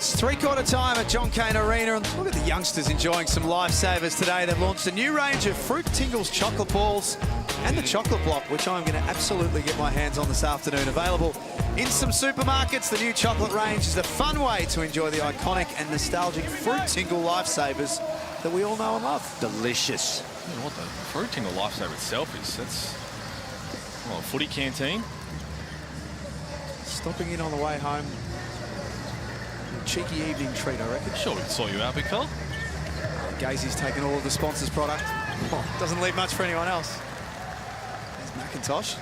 It's 3-quarter time at John Cain Arena, and look at the youngsters enjoying some lifesavers today. They've launched a new range of Fruit Tingles chocolate balls and the chocolate block, which I'm going to absolutely get my hands on this afternoon. Available in some supermarkets, the new chocolate range is a fun way to enjoy the iconic and nostalgic Fruit Tingle lifesavers that we all know and love. Delicious. You know what the Fruit Tingle lifesaver itself is? That's a footy canteen. Stopping in on the way home. Cheeky evening treat, I reckon. Sure, we can sort you out, big fella. Gazy's taken all of the sponsors' product. Oh, doesn't leave much for anyone else. There's McIntosh.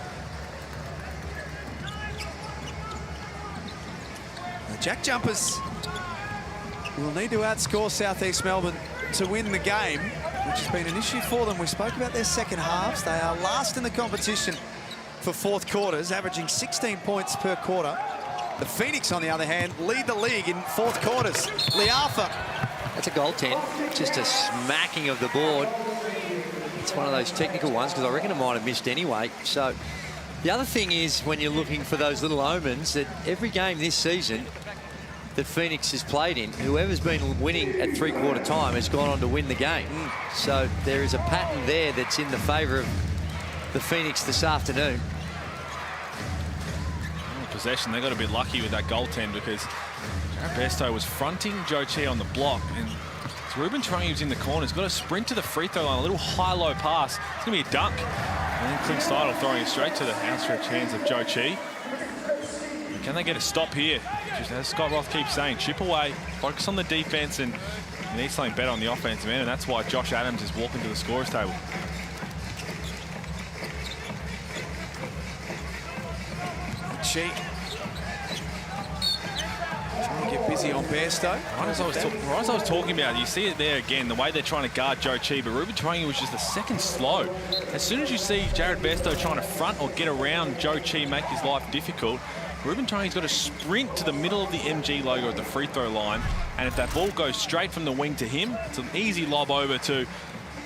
The Jack Jumpers will need to outscore South East Melbourne to win the game, which has been an issue for them. We spoke about their second halves. They are last in the competition for fourth quarters, averaging 16 points per quarter. The Phoenix, on the other hand, lead the league in fourth quarters. Liafa That's a goaltend. Just a smacking of the board. It's one of those technical ones because I reckon it might have missed anyway. So the other thing is when you're looking for those little omens that every game this season that Phoenix has played in, whoever's been winning at three-quarter time has gone on to win the game. So there is a pattern there that's in the favour of the Phoenix this afternoon. Possession, they got a bit lucky with that goaltend because Jared Bairstow was fronting Joe Chi on the block, and Ruben Turangi was in the corner. He's got to sprint to the free throw line, a little high-low pass. It's going to be a dunk. And then Clint Steidl throwing it straight to the outstretched hands of Joe Chi. Can they get a stop here? Just as Scott Roth keeps saying, chip away, focus on the defense, and you need something better on the offensive end, and that's why Josh Adams is walking to the scorer's table. Cheek. Trying to get busy on Bairstow. Right as I was talking about, you see it there again, the way they're trying to guard Joe Chi, but Ruben Turangi was just a second slow. As soon as you see Jared Bairstow trying to front or get around Joe Chi, make his life difficult, Ruben Turangi's got to sprint to the middle of the MG logo at the free throw line, and if that ball goes straight from the wing to him, it's an easy lob over to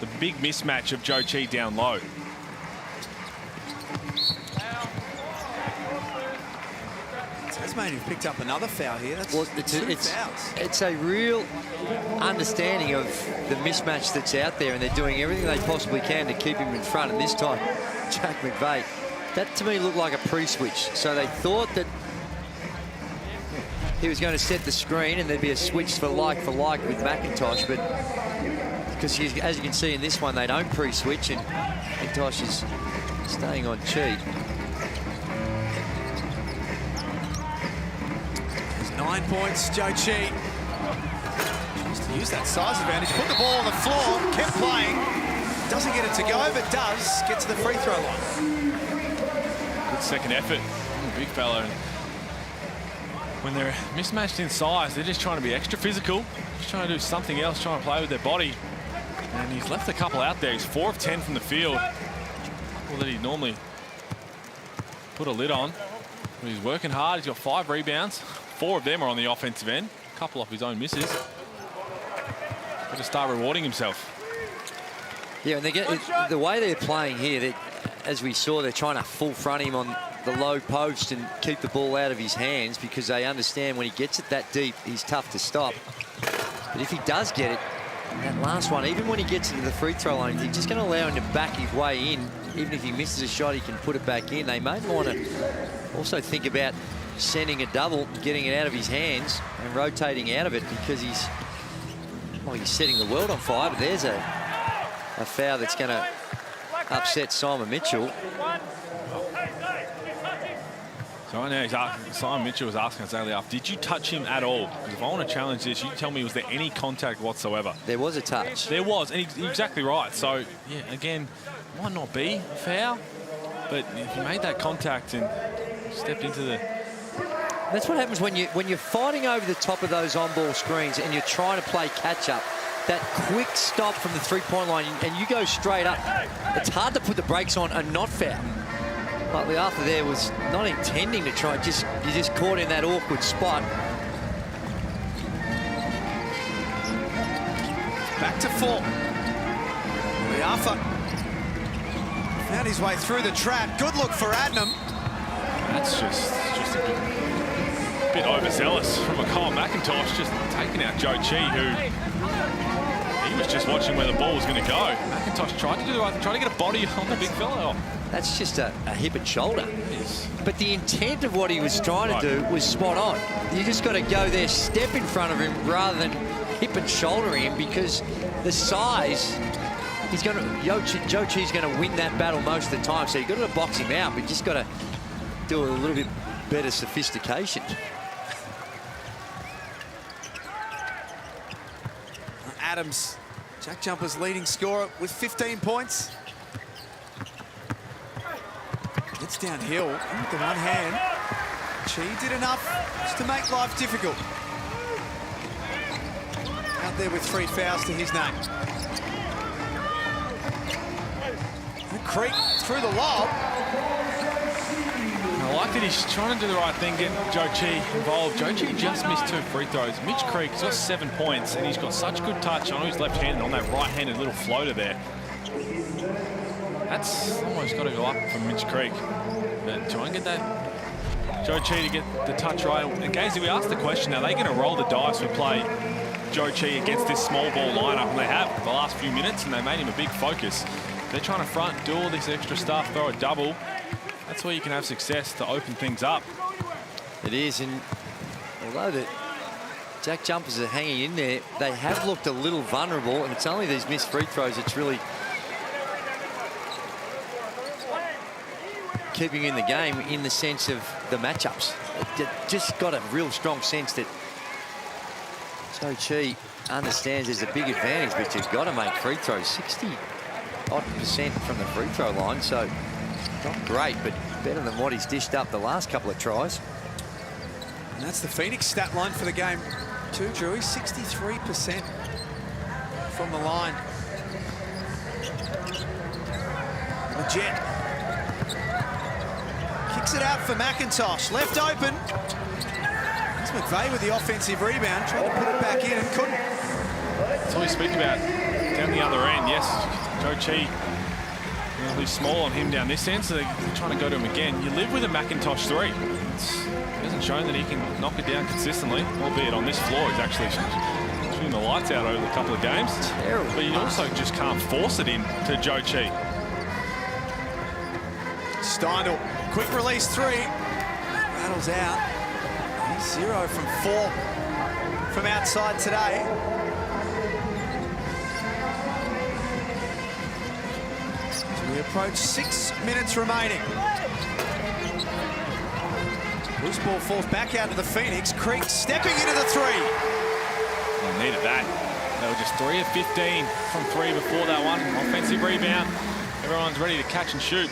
the big mismatch of Joe Chi down low. Tasmania have picked up another foul here. That's two fouls. It's a real understanding of the mismatch that's out there, and they're doing everything they possibly can to keep him in front. And this time, Jack McVeigh, that to me looked like a pre-switch. So they thought that he was going to set the screen and there'd be a switch for like with McIntosh, but because as you can see in this one, they don't pre-switch, and McIntosh is staying on Chi. 9 points, Joe Chi. Tries to use that size advantage, put the ball on the floor, kept playing. Doesn't get it to go, but does get to the free throw line. Good second effort. Big fella. When they're mismatched in size, they're just trying to be extra physical, just trying to do something else, trying to play with their body. And he's left a couple out there. He's 4 of 10 from the field. Well, that he'd normally put a lid on. But he's working hard. He's got 5 rebounds. 4 of them are on the offensive end. A couple off his own misses. Got to start rewarding himself. Yeah, and they get the way they're playing here. As we saw, they're trying to full front him on the low post and keep the ball out of his hands because they understand when he gets it that deep, he's tough to stop. But if he does get it, that last one, even when he gets into the free throw line, they're just going to allow him to back his way in. Even if he misses a shot, he can put it back in. They may want to also think about sending a double, getting it out of his hands and rotating out of it because he's setting the world on fire. But there's a foul that's going to upset Simon Mitchell. So right now, Simon Mitchell was asking us earlier, did you touch him at all? Because if I want to challenge this, you tell me, was there any contact whatsoever? There was a touch. There was, and you're exactly right. So, yeah, again, might not be a foul, but if you made that contact and stepped into the... That's what happens when you're fighting over the top of those on-ball screens and you're trying to play catch-up. That quick stop from the three-point line and you go straight up. It's hard to put the brakes on and not foul. Like the Arthur there was not intending to try, you just caught in that awkward spot. Back to 4. The Arthur found his way through the trap. Good look for Adnam. That's just a bit overzealous from Kyle McIntosh, just taking out Joe Chi, who he was just watching where the ball was going to go. McIntosh tried to do the right thing, tried to get a body on the big fella. That's just a hip and shoulder. But the intent of what he was trying to do was spot on. You just got to go there, step in front of him rather than hip and shoulder him because the size, Joe Chi's going to win that battle most of the time. So you've got to box him out, but you just got to do a little bit better sophistication. Adams, JackJumpers leading scorer with 15 points. Gets downhill with the one hand. Chi did enough just to make life difficult. Out there with 3 fouls to his name. And Creek through the lob. I like that he's trying to do the right thing, getting Joe Chi involved. Joe Chi just missed 2 free throws. Mitch Creek's got 7 points, and he's got such good touch on his left-handed on that right-handed little floater there. That's almost got to go up from Mitch Creek. But try and get that Joe Chi to get the touch right. And Gazy, we asked the question, are they going to roll the dice we play Joe Chi against this small ball lineup? And they have the last few minutes, and they made him a big focus. They're trying to front, do all this extra stuff, throw a double. That's where you can have success to open things up. It is, and although the Jack Jumpers are hanging in there, they have looked a little vulnerable, and it's only these missed free throws that's really keeping in the game in the sense of the matchups. It just got a real strong sense that Joe Chi understands there's a big advantage, but you've got to make free throws. 60-odd% from the free throw line, so not great, but better than what he's dished up the last couple of tries. And that's the Phoenix stat line for the game too, Drewy. 63% from the line. The Jet kicks it out for McIntosh, left open. It's McVeigh with the offensive rebound, trying to put it back in and couldn't. That's all we speak about down the other end. Yes, Joe Chi, he's small on him down this end, so they're trying to go to him again. You live with a McIntosh 3. He hasn't shown that he can knock it down consistently, albeit on this floor he's actually shooting the lights out over a couple of games. Terrible. But you also just can't force it in to Joe Chi. Steindl, quick release 3, rattles out. He's 0 from 4 from outside today. We approach 6 minutes remaining. Loose ball falls back out to the Phoenix. Creek stepping into the 3. Well, needed that. They were just 3 of 15 from 3 before that one. Offensive rebound. Everyone's ready to catch and shoot.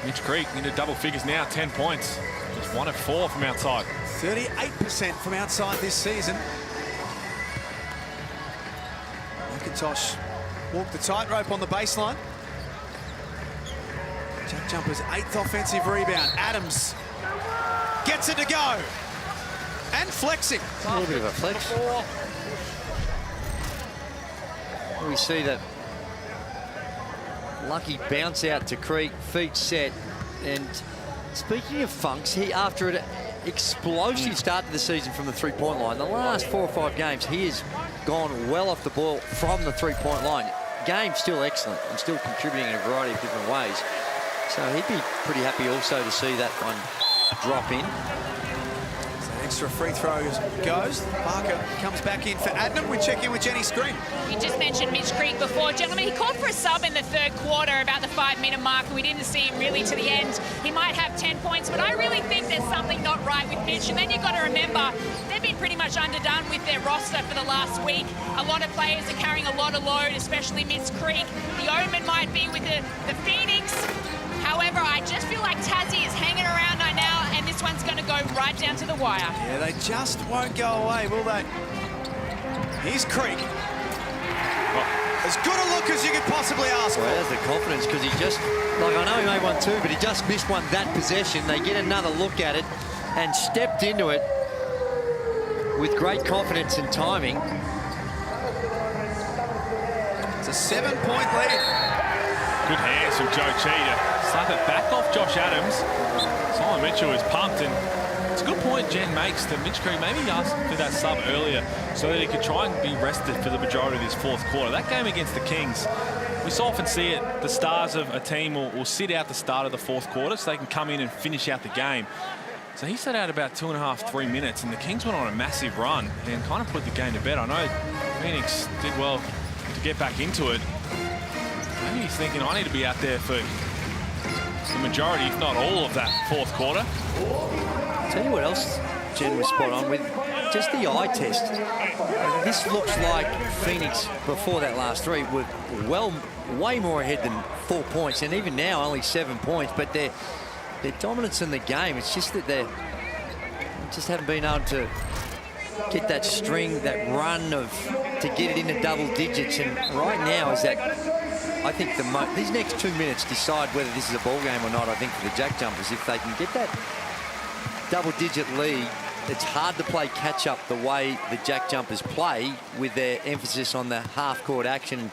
Mitch Creek into double figures now, 10 points. Just 1 of 4 from outside. 38% from outside this season. McIntosh walked the tightrope on the baseline. Jack Jumpers' 8th offensive rebound. Adams gets it to go. And flexing. A little bit of a flex. We see that lucky bounce out to Creek, feet set. And speaking of funks, he, after an explosive start to the season from the three-point line, the last 4 or 5 games, he has gone well off the ball from the three-point line. Game still excellent and still contributing in a variety of different ways. So he'd be pretty happy also to see that one drop in. So extra free throw goes. Barker comes back in for Adnam. We check in with Jenny Screen. You just mentioned Mitch Creek before. Gentlemen, he called for a sub in the third quarter about the 5-minute mark, and we didn't see him really to the end. He might have 10 points, but I really think there's something not right with Mitch. And then you've got to remember, they've been pretty much underdone with their roster for the last week. A lot of players are carrying a lot of load, especially Mitch Creek. The omen might be with the Phoenix. However, I just feel like Tassie is hanging around right now, and this one's going to go right down to the wire. Yeah, they just won't go away, will they? Here's Creek. As good a look as you could possibly ask for. Well, there's the confidence, because he just, like, I know he made 1 too, but he just missed one that possession. They get another look at it and stepped into it with great confidence and timing. It's a 7-point lead. Good hands from Joe Chi to slap it back off Josh Adams. Simon Mitchell is pumped, and it's a good point Jen makes that Mitch Creek maybe asked for that sub earlier so that he could try and be rested for the majority of this fourth quarter. That game against the Kings, we so often see it, the stars of a team will sit out the start of the fourth quarter so they can come in and finish out the game. So he sat out about 2.5, 3 minutes, and the Kings went on a massive run and kind of put the game to bed. I know Phoenix did well to get back into it. Maybe he's thinking, I need to be out there for the majority, if not all, of that fourth quarter. I'll tell you what else Jen was spot on with, just the eye test. This looks like Phoenix, before that last 3, were way more ahead than 4 points, and even now only 7 points, but their dominance in the game, it's just that they just haven't been able to get that string, that run to get it into double digits. And right now is that, I think these next 2 minutes decide whether this is a ball game or not, I think, for the Jack Jumpers. If they can get that double-digit lead, it's hard to play catch-up the way the Jack Jumpers play with their emphasis on the half-court action,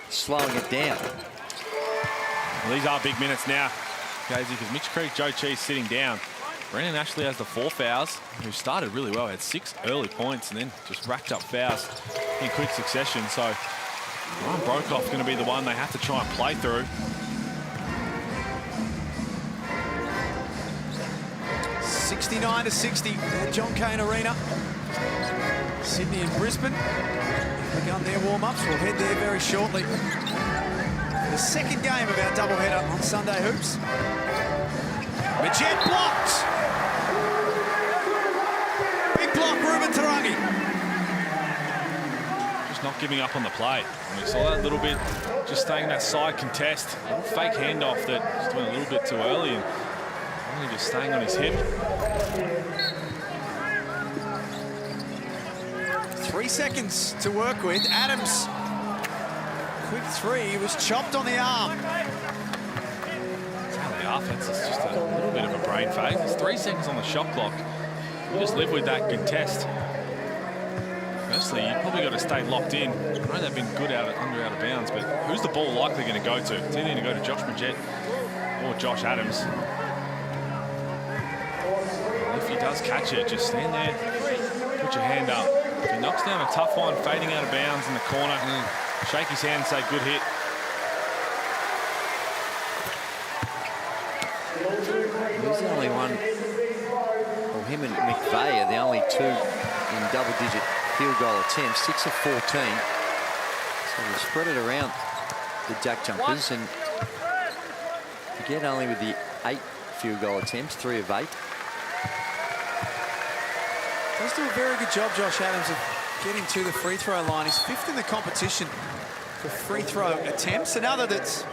slowing it down. Well, these are big minutes now, Gazy, because Mitch Creek, Joe Cheese sitting down. Brendan Ashley has the 4 fouls, who started really well, had 6 early points and then just racked up fouls in quick succession. So Ryan Brokoff going to be the one they have to try and play through. 69-60 at John Cain Arena. Sydney and Brisbane have begun their warm-ups. We'll head there very shortly. The second game of our doubleheader on Sunday Hoops. Majed blocked. Big block, Ruben Tarangi. Just not giving up on the play. And we saw that a little bit, just staying that side contest. A little fake handoff that just went a little bit too early and only just staying on his hip. 3 seconds to work with. Adams, quick three, was chopped on the arm. The offense is just a little bit of a brain fade. There's 3 seconds on the shot clock. You just live with that contest. Firstly, you've probably got to stay locked in. I know they've been good out of bounds, but who's the ball likely going to go to? It's either going to go to Josh Majed or Josh Adams. If he does catch it, just stand there, put your hand up. If he knocks down a tough one, fading out of bounds in the corner, shake his hand and say, good hit. He's the only one, well, him and McVeigh are the only 2 in double-digit field goal attempts, 6 of 14. So we spread it around the Jack Jumpers, and again only with the 8 field goal attempts, 3 of 8. Does do a very good job, Josh Adams, of getting to the free throw line. He's 5th in the competition for free throw attempts. Another that's,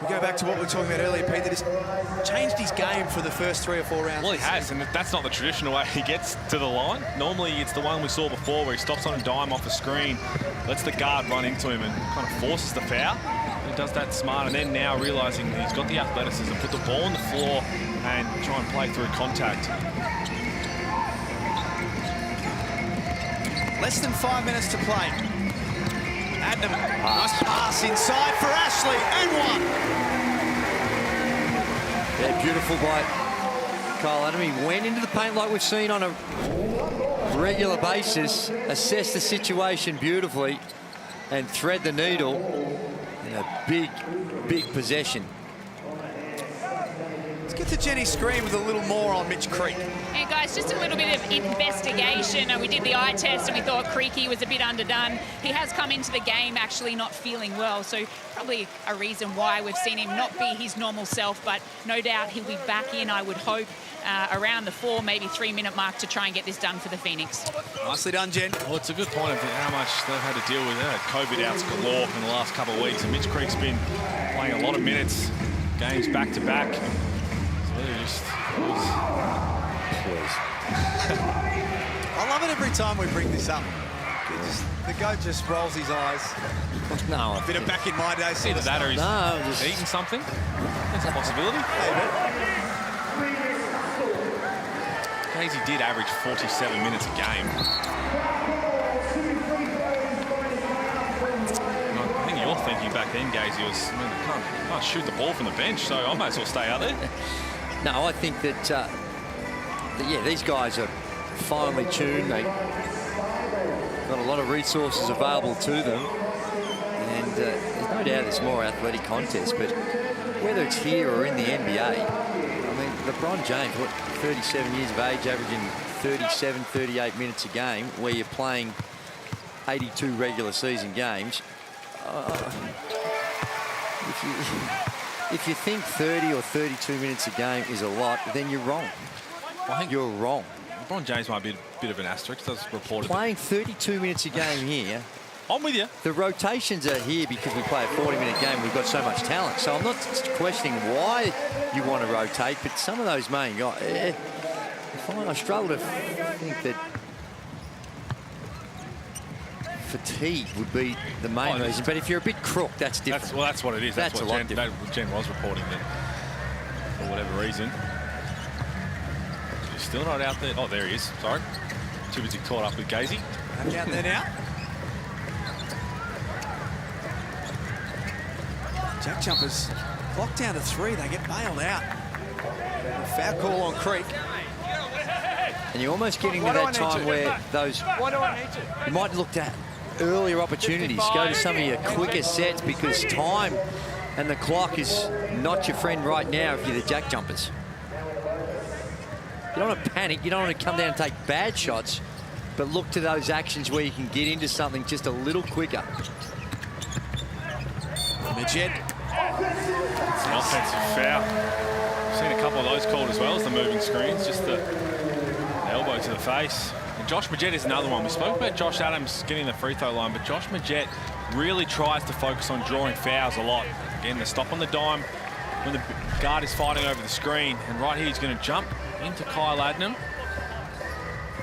we go back to what we were talking about earlier, Pete, that has changed his game for the first 3 or 4 rounds. Well, he has, and that's not the traditional way he gets to the line. Normally, it's the one we saw before where he stops on a dime off the screen, lets the guard run into him and kind of forces the foul. He does that smart, and then now realizing that he's got the athleticism, put the ball on the floor and try and play through contact. Less than 5 minutes to play. Adnam, nice pass inside for Ashley, and one. Yeah, beautiful by Kyle Adnam. He went into the paint like we've seen on a regular basis, assessed the situation beautifully, and thread the needle in a big, big possession. Let's get to Jenny Screen with a little more on Mitch Creek. Hey guys, just a little bit of investigation. We did the eye test and we thought Creaky was a bit underdone. He has come into the game actually not feeling well, so probably a reason why we've seen him not be his normal self, but no doubt he'll be back in, I would hope, around the 4, maybe 3 minute mark to try and get this done for the Phoenix. Nicely done, Jen. Well, it's a good point of how much they've had to deal with. They had COVID outs galore in the last couple of weeks, and Mitch Creek's been playing a lot of minutes, games back to back. I love it every time we bring this up. The goat just rolls his eyes. No, a bit of back in my day. Either that or he's eating something. That's a possibility. Casey did average 47 minutes a game. I think you're thinking back then, Gazy, was, I can't shoot the ball from the bench, so I might as well stay out there. No, I think that, yeah, these guys are finely tuned. They've got a lot of resources available to them. And there's no doubt it's more athletic contest, but whether it's here or in the NBA, I mean, LeBron James, what, 37 years of age, averaging 37, 38 minutes a game, where you're playing 82 regular season games. If you think 30 or 32 minutes a game is a lot, then you're wrong. I think you're wrong. LeBron James might be a bit of an asterisk. That's reported. Playing 32 minutes a game here. I'm with you. The rotations are here because we play a 40-minute game. We've got so much talent. So I'm not questioning why you want to rotate, but some of those main guys, I struggle to think that fatigue would be the main reason. But if you're a bit crook, that's different. That's what it is. That's what Jen was reporting, that for whatever reason. Still not out there. Oh, there he is. Sorry. Too busy caught up with Gazy. Back out there now. Jack Jumpers clock down to 3. They get bailed out. A foul call on Creek. And you're almost getting to that time where those... Why do I need to? You might look at earlier opportunities. Go to some of your quicker sets because time and the clock is not your friend right now if you're the Jack Jumpers. You don't want to panic. You don't want to come down and take bad shots, but look to those actions where you can get into something just a little quicker. Majed. It's an offensive foul. I've seen a couple of those called as well as the moving screens, just the elbow to the face. And Josh Majed is another one. We spoke about Josh Adams getting the free throw line, but Josh Majed really tries to focus on drawing fouls a lot. Again, the stop on the dime when the guard is fighting over the screen, and right here he's going to jump into Kyle Adnam.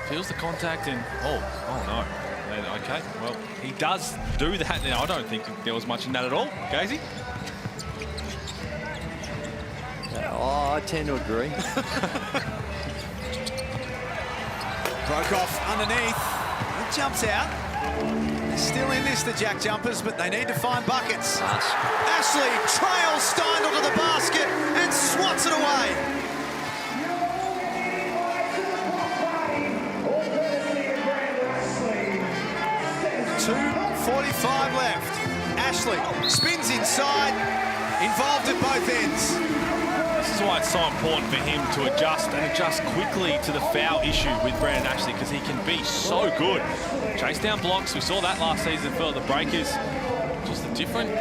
Feels the contact and, oh no. And, okay, well, he does do that now. I don't think there was much in that at all. Gazy? Oh, I tend to agree. Broke off underneath. It jumps out. They're still in this, the Jack Jumpers, but they need to find buckets. Ashley trails Steindl to the basket and swats it away. 2:45 left. Ashley spins inside, involved at both ends. This is why it's so important for him to adjust and adjust quickly to the foul issue with Brandon Ashley, because he can be so good. Chase down blocks, we saw that last season for the Breakers. Just a different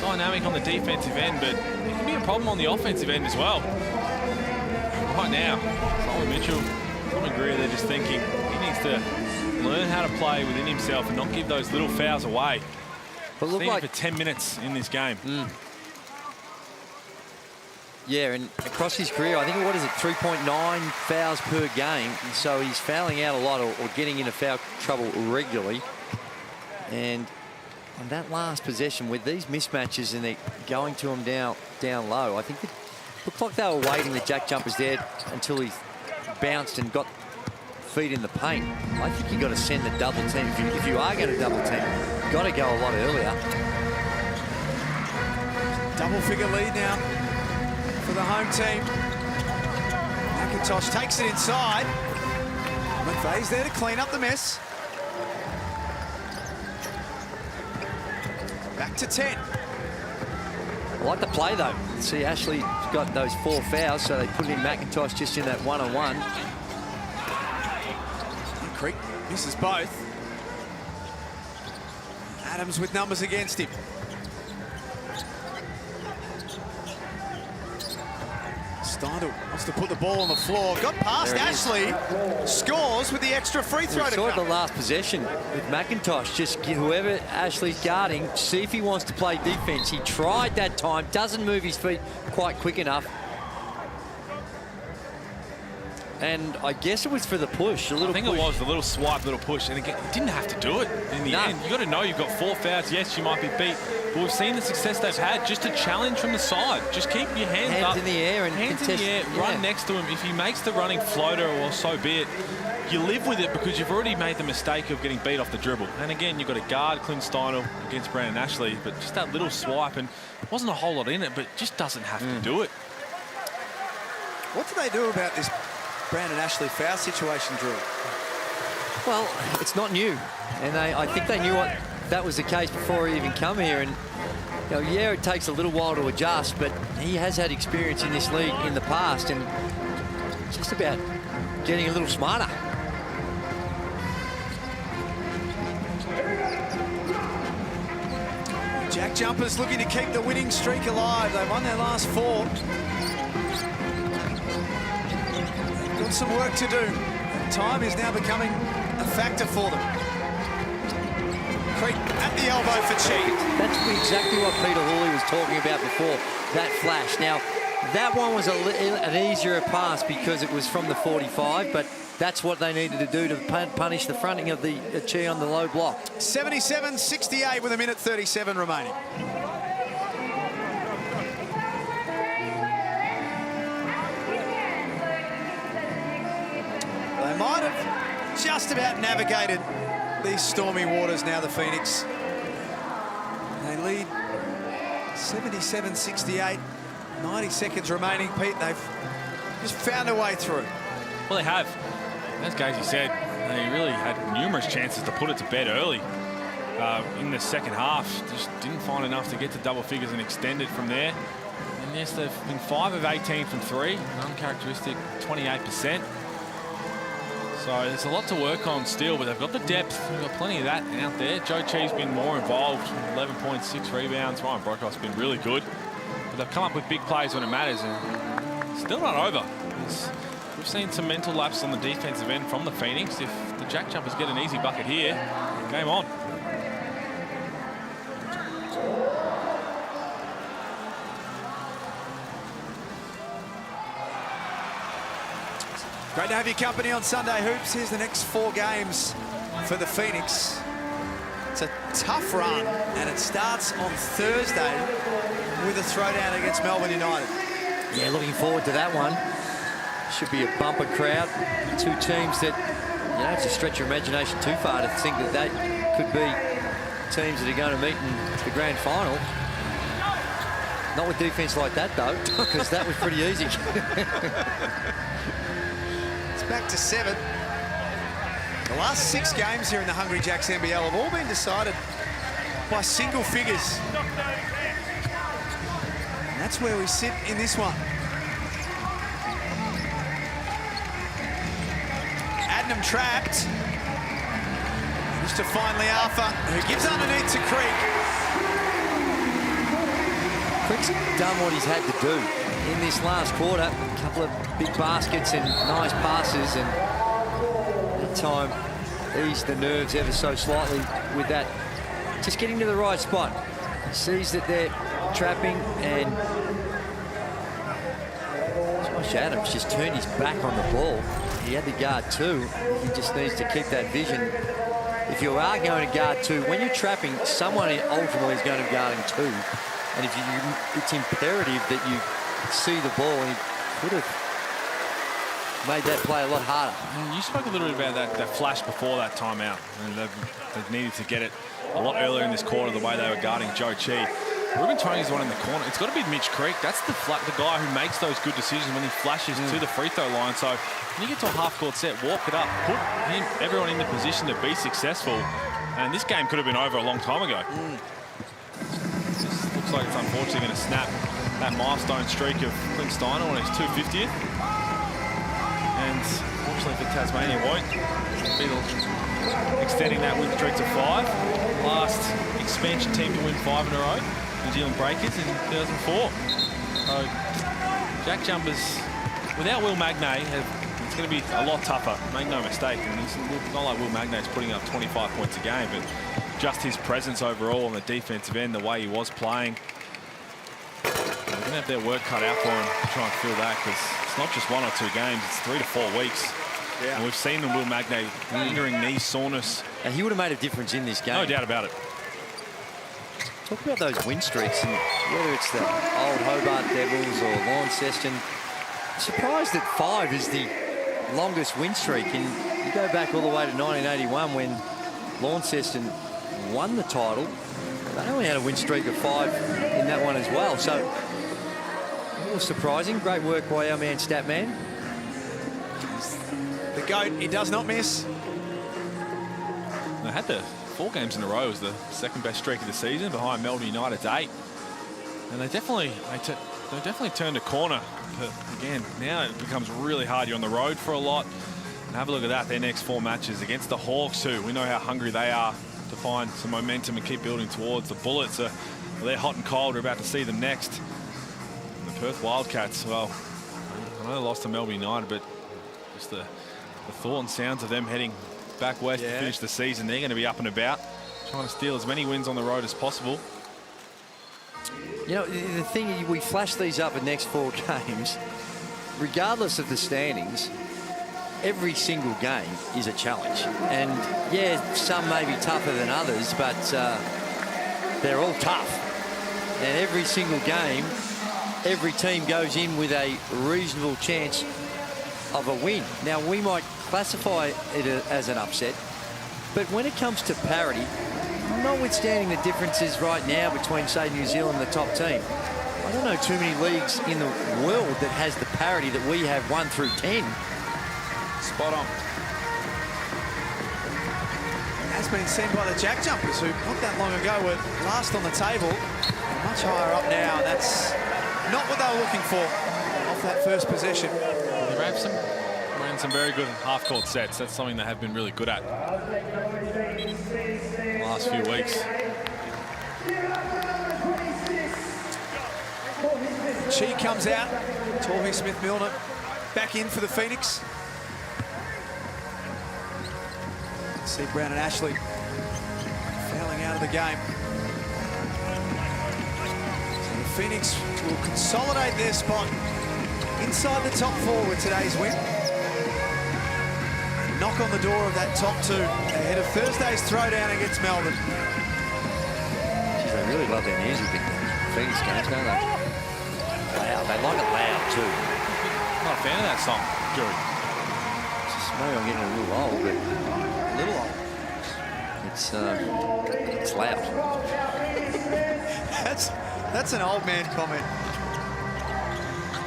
dynamic on the defensive end, but it can be a problem on the offensive end as well. Right now, Solomon Mitchell, Tommy Greer, they're just thinking he needs to learn how to play within himself and not give those little fouls away. But look like for 10 minutes in this game. Yeah, and across his career, I think, what is it, 3.9 fouls per game. And so he's fouling out a lot or getting into foul trouble regularly. And on that last possession, with these mismatches and they're going to him down low, I think it looked like they were waiting, the Jack Jumpers there, until he bounced and got feet in the paint. I think you've got to send the double team. If you are going to double team, you've got to go a lot earlier. Double figure lead now for the home team. McIntosh takes it inside. McVeigh's there to clean up the mess. Back to 10. I like the play, though. See, Ashley's got those 4 fouls, so they put in McIntosh just in that one-on-one. Creek misses both. Adams with numbers against him. Steindl wants to put the ball on the floor. Got past Ashley. Scores with the extra free throw to come. We saw the last possession with McIntosh. Just get whoever Ashley's guarding, see if he wants to play defense. He tried that time. Doesn't move his feet quite quick enough. And I guess it was for the push. I think it was the little swipe, little push. And again, you didn't have to do it in the end. You got to know you've got 4 fouls. Yes, you might be beat. But we've seen the success they've had. Just a challenge from the side. Just keep your hands up. In the air and hands contest, in the air. Run next to him. If he makes the running floater, well, so be it. You live with it because you've already made the mistake of getting beat off the dribble. And again, you've got to guard Clint Steindl against Brandon Ashley. But just that little swipe, and there wasn't a whole lot in it, but just doesn't have to do it. What do they do about this Brandon Ashley foul situation, Drew? Well, it's not new. And I think they knew that was the case before he even come here. And yeah, it takes a little while to adjust, but he has had experience in this league in the past, and it's just about getting a little smarter. Jack Jumpers looking to keep the winning streak alive. They've won their last 4. Got some work to do. Time is now becoming a factor for them. Creek at the elbow for Chi. That's exactly what Peter Hawley was talking about before, that flash. Now, that one was an easier pass because it was from the 45, but that's what they needed to do to punish the fronting of the Chi on the low block. 77-68 with 1:37 remaining. might have just about navigated these stormy waters now, the Phoenix. They lead 77-68, 90 seconds remaining. Pete, they've just found a way through. Well, they have. As Gazy said, they really had numerous chances to put it to bed early. In the second half, just didn't find enough to get to double figures and extend it from there. And yes, they've been 5 of 18 from 3, an uncharacteristic 28%. So there's a lot to work on still, but they've got the depth. They've got plenty of that out there. Joe Chi's been more involved, 11.6 rebounds. Ryan Brokoff's been really good. But they've come up with big plays when it matters, and still not over. We've seen some mental lapse on the defensive end from the Phoenix. If the Jack Jumpers get an easy bucket here, game on. Great to have your company on Sunday Hoops. Here's the next 4 games for the Phoenix. It's a tough run, and it starts on Thursday with a throwdown against Melbourne United. Yeah, looking forward to that one. Should be a bumper crowd. 2 teams that, you know, it's a stretch your imagination too far to think that they could be teams that are going to meet in the grand final. Not with defense like that, though, because that was pretty easy. Back to 7. The last 6 games here in the Hungry Jacks NBL have all been decided by single figures. And that's where we sit in this one. Adnam trapped. Just to find Liafa, who gives underneath to Creek. Creek's done what he's had to do in this last quarter. A couple of big baskets and nice passes, and that time eased the nerves ever so slightly with that. Just getting to the right spot. He sees that they're trapping, and Josh Adams just turned his back on the ball. He had to guard 2. He just needs to keep that vision. If you are going to guard 2, when you're trapping, someone ultimately is going to be guarding 2. And if it's imperative that you see the ball, and he could have made that play a lot harder. You spoke a little bit about that flash before that timeout. And they've needed to get it a lot earlier in this quarter, the way they were guarding Joe Chi. Ruben Tony's the one in the corner. It's got to be Mitch Creek. That's the guy who makes those good decisions when he flashes to the free throw line. So when you get to a half-court set, walk it up, put everyone in the position to be successful. And this game could have been over a long time ago. Just looks like it's unfortunately going to snap that milestone streak of Clint Steiner on his 250th. And fortunately for Tasmania, won't be extending that win streak to 5. Last expansion team to win 5 in a row, New Zealand Breakers in 2004. So Jack Jumpers, without Will Magnay, it's going to be a lot tougher. Make no mistake. And it's not like Will Magnay's putting up 25 points a game, but just his presence overall on the defensive end, the way he was playing. They're going to have their work cut out for him to try and fill that, because it's not just 1 or 2 games, it's 3 to 4 weeks. Yeah. And we've seen Will Magnay lingering knee soreness. And he would have made a difference in this game. No doubt about it. Talk about those win streaks, and whether it's the old Hobart Devils or Launceston. Surprised that 5 is the longest win streak. And you go back all the way to 1981 when Launceston won the title. They only had a win streak of 5 in that one as well. So a little surprising. Great work by our man Statman. The GOAT, he does not miss. They had the 4 games in a row as the second best streak of the season, behind Melbourne United's 8. And they definitely turned a corner. But again, now it becomes really hard. You're on the road for a lot. And have a look at that, their next 4 matches against the Hawks, who we know how hungry they are to find some momentum and keep building towards. The Bullets, they're hot and cold. We're about to see them next. And the Perth Wildcats, well, I know they lost to Melbourne United, but just the thought and sounds of them heading back west to finish the season, they're going to be up and about, trying to steal as many wins on the road as possible. You know, the thing, we flash these up the next 4 games, regardless of the standings, every single game is a challenge. And yeah, some may be tougher than others, but they're all tough. And every single game, every team goes in with a reasonable chance of a win. Now, we might classify it as an upset, but when it comes to parity, notwithstanding the differences right now between, say, New Zealand and the top team, I don't know too many leagues in the world that has the parity that we have 1 through 10. Spot on. It has been seen by the JackJumpers, who not that long ago were last on the table, much higher up now. That's not what they were looking for off that first possession. They ran some very good half-court sets. That's something they have been really good at the last few weeks. Chi comes out. Torrey Smith-Milner back in for the Phoenix. See Brown and Ashley fouling out of the game. So the Phoenix will consolidate their spot inside the top 4 with today's win. Knock on the door of that top 2 ahead of Thursday's throwdown against Melbourne. Geez, they really love their music in the Phoenix games, don't they? Loud. They like it loud too. I'm not a fan of that song, Joey. Maybe I'm getting a little old, but a little old. It's loud. That's an old man comment.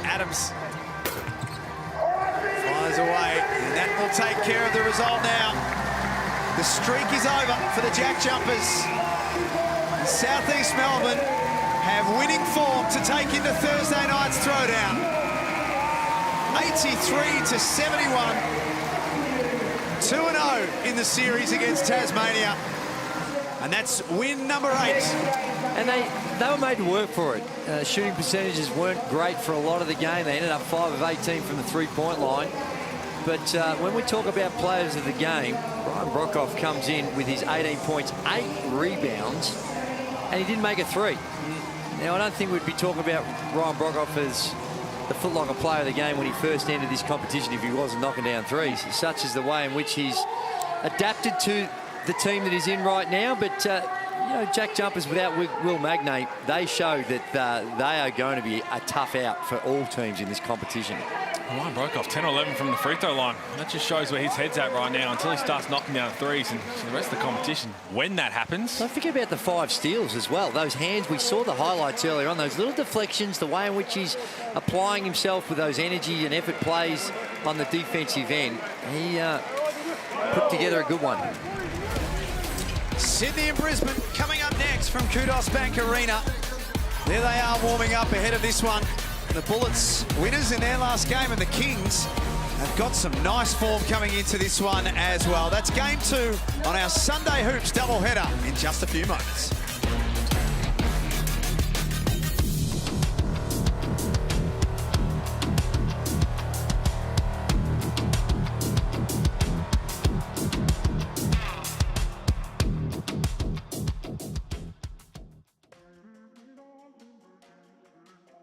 Adams fires away, and that will take care of the result now. The streak is over for the JackJumpers. Southeast Melbourne have winning form to take into Thursday night's throwdown. 83-71. 2-0 in the series against Tasmania. And that's win number 8. And they were made to work for it. Shooting percentages weren't great for a lot of the game. They ended up 5 of 18 from the three-point line. But when we talk about players of the game, Ryan Broekhoff comes in with his 18 points, 8 rebounds, and he didn't make a 3. Now, I don't think we'd be talking about Ryan Broekhoff as the footlocker player of the game when he first entered this competition if he wasn't knocking down threes. Such is the way in which he's adapted to the team that he's in right now. But, you know, JackJumpers without Will Magnay, they show that they are going to be a tough out for all teams in this competition. Ryan Broekhoff, 10 or 11 from the free throw line. That just shows where his head's at right now until he starts knocking down threes, and for the rest of the competition, when that happens. Don't forget about the 5 steals as well. Those hands, we saw the highlights earlier on, those little deflections, the way in which he's applying himself with those energy and effort plays on the defensive end. He put together a good one. Sydney and Brisbane coming up next from Kudos Bank Arena. There they are warming up ahead of this one. The Bullets winners in their last game, and the Kings have got some nice form coming into this one as well. That's game 2 on our Sunday Hoops doubleheader in just a few moments.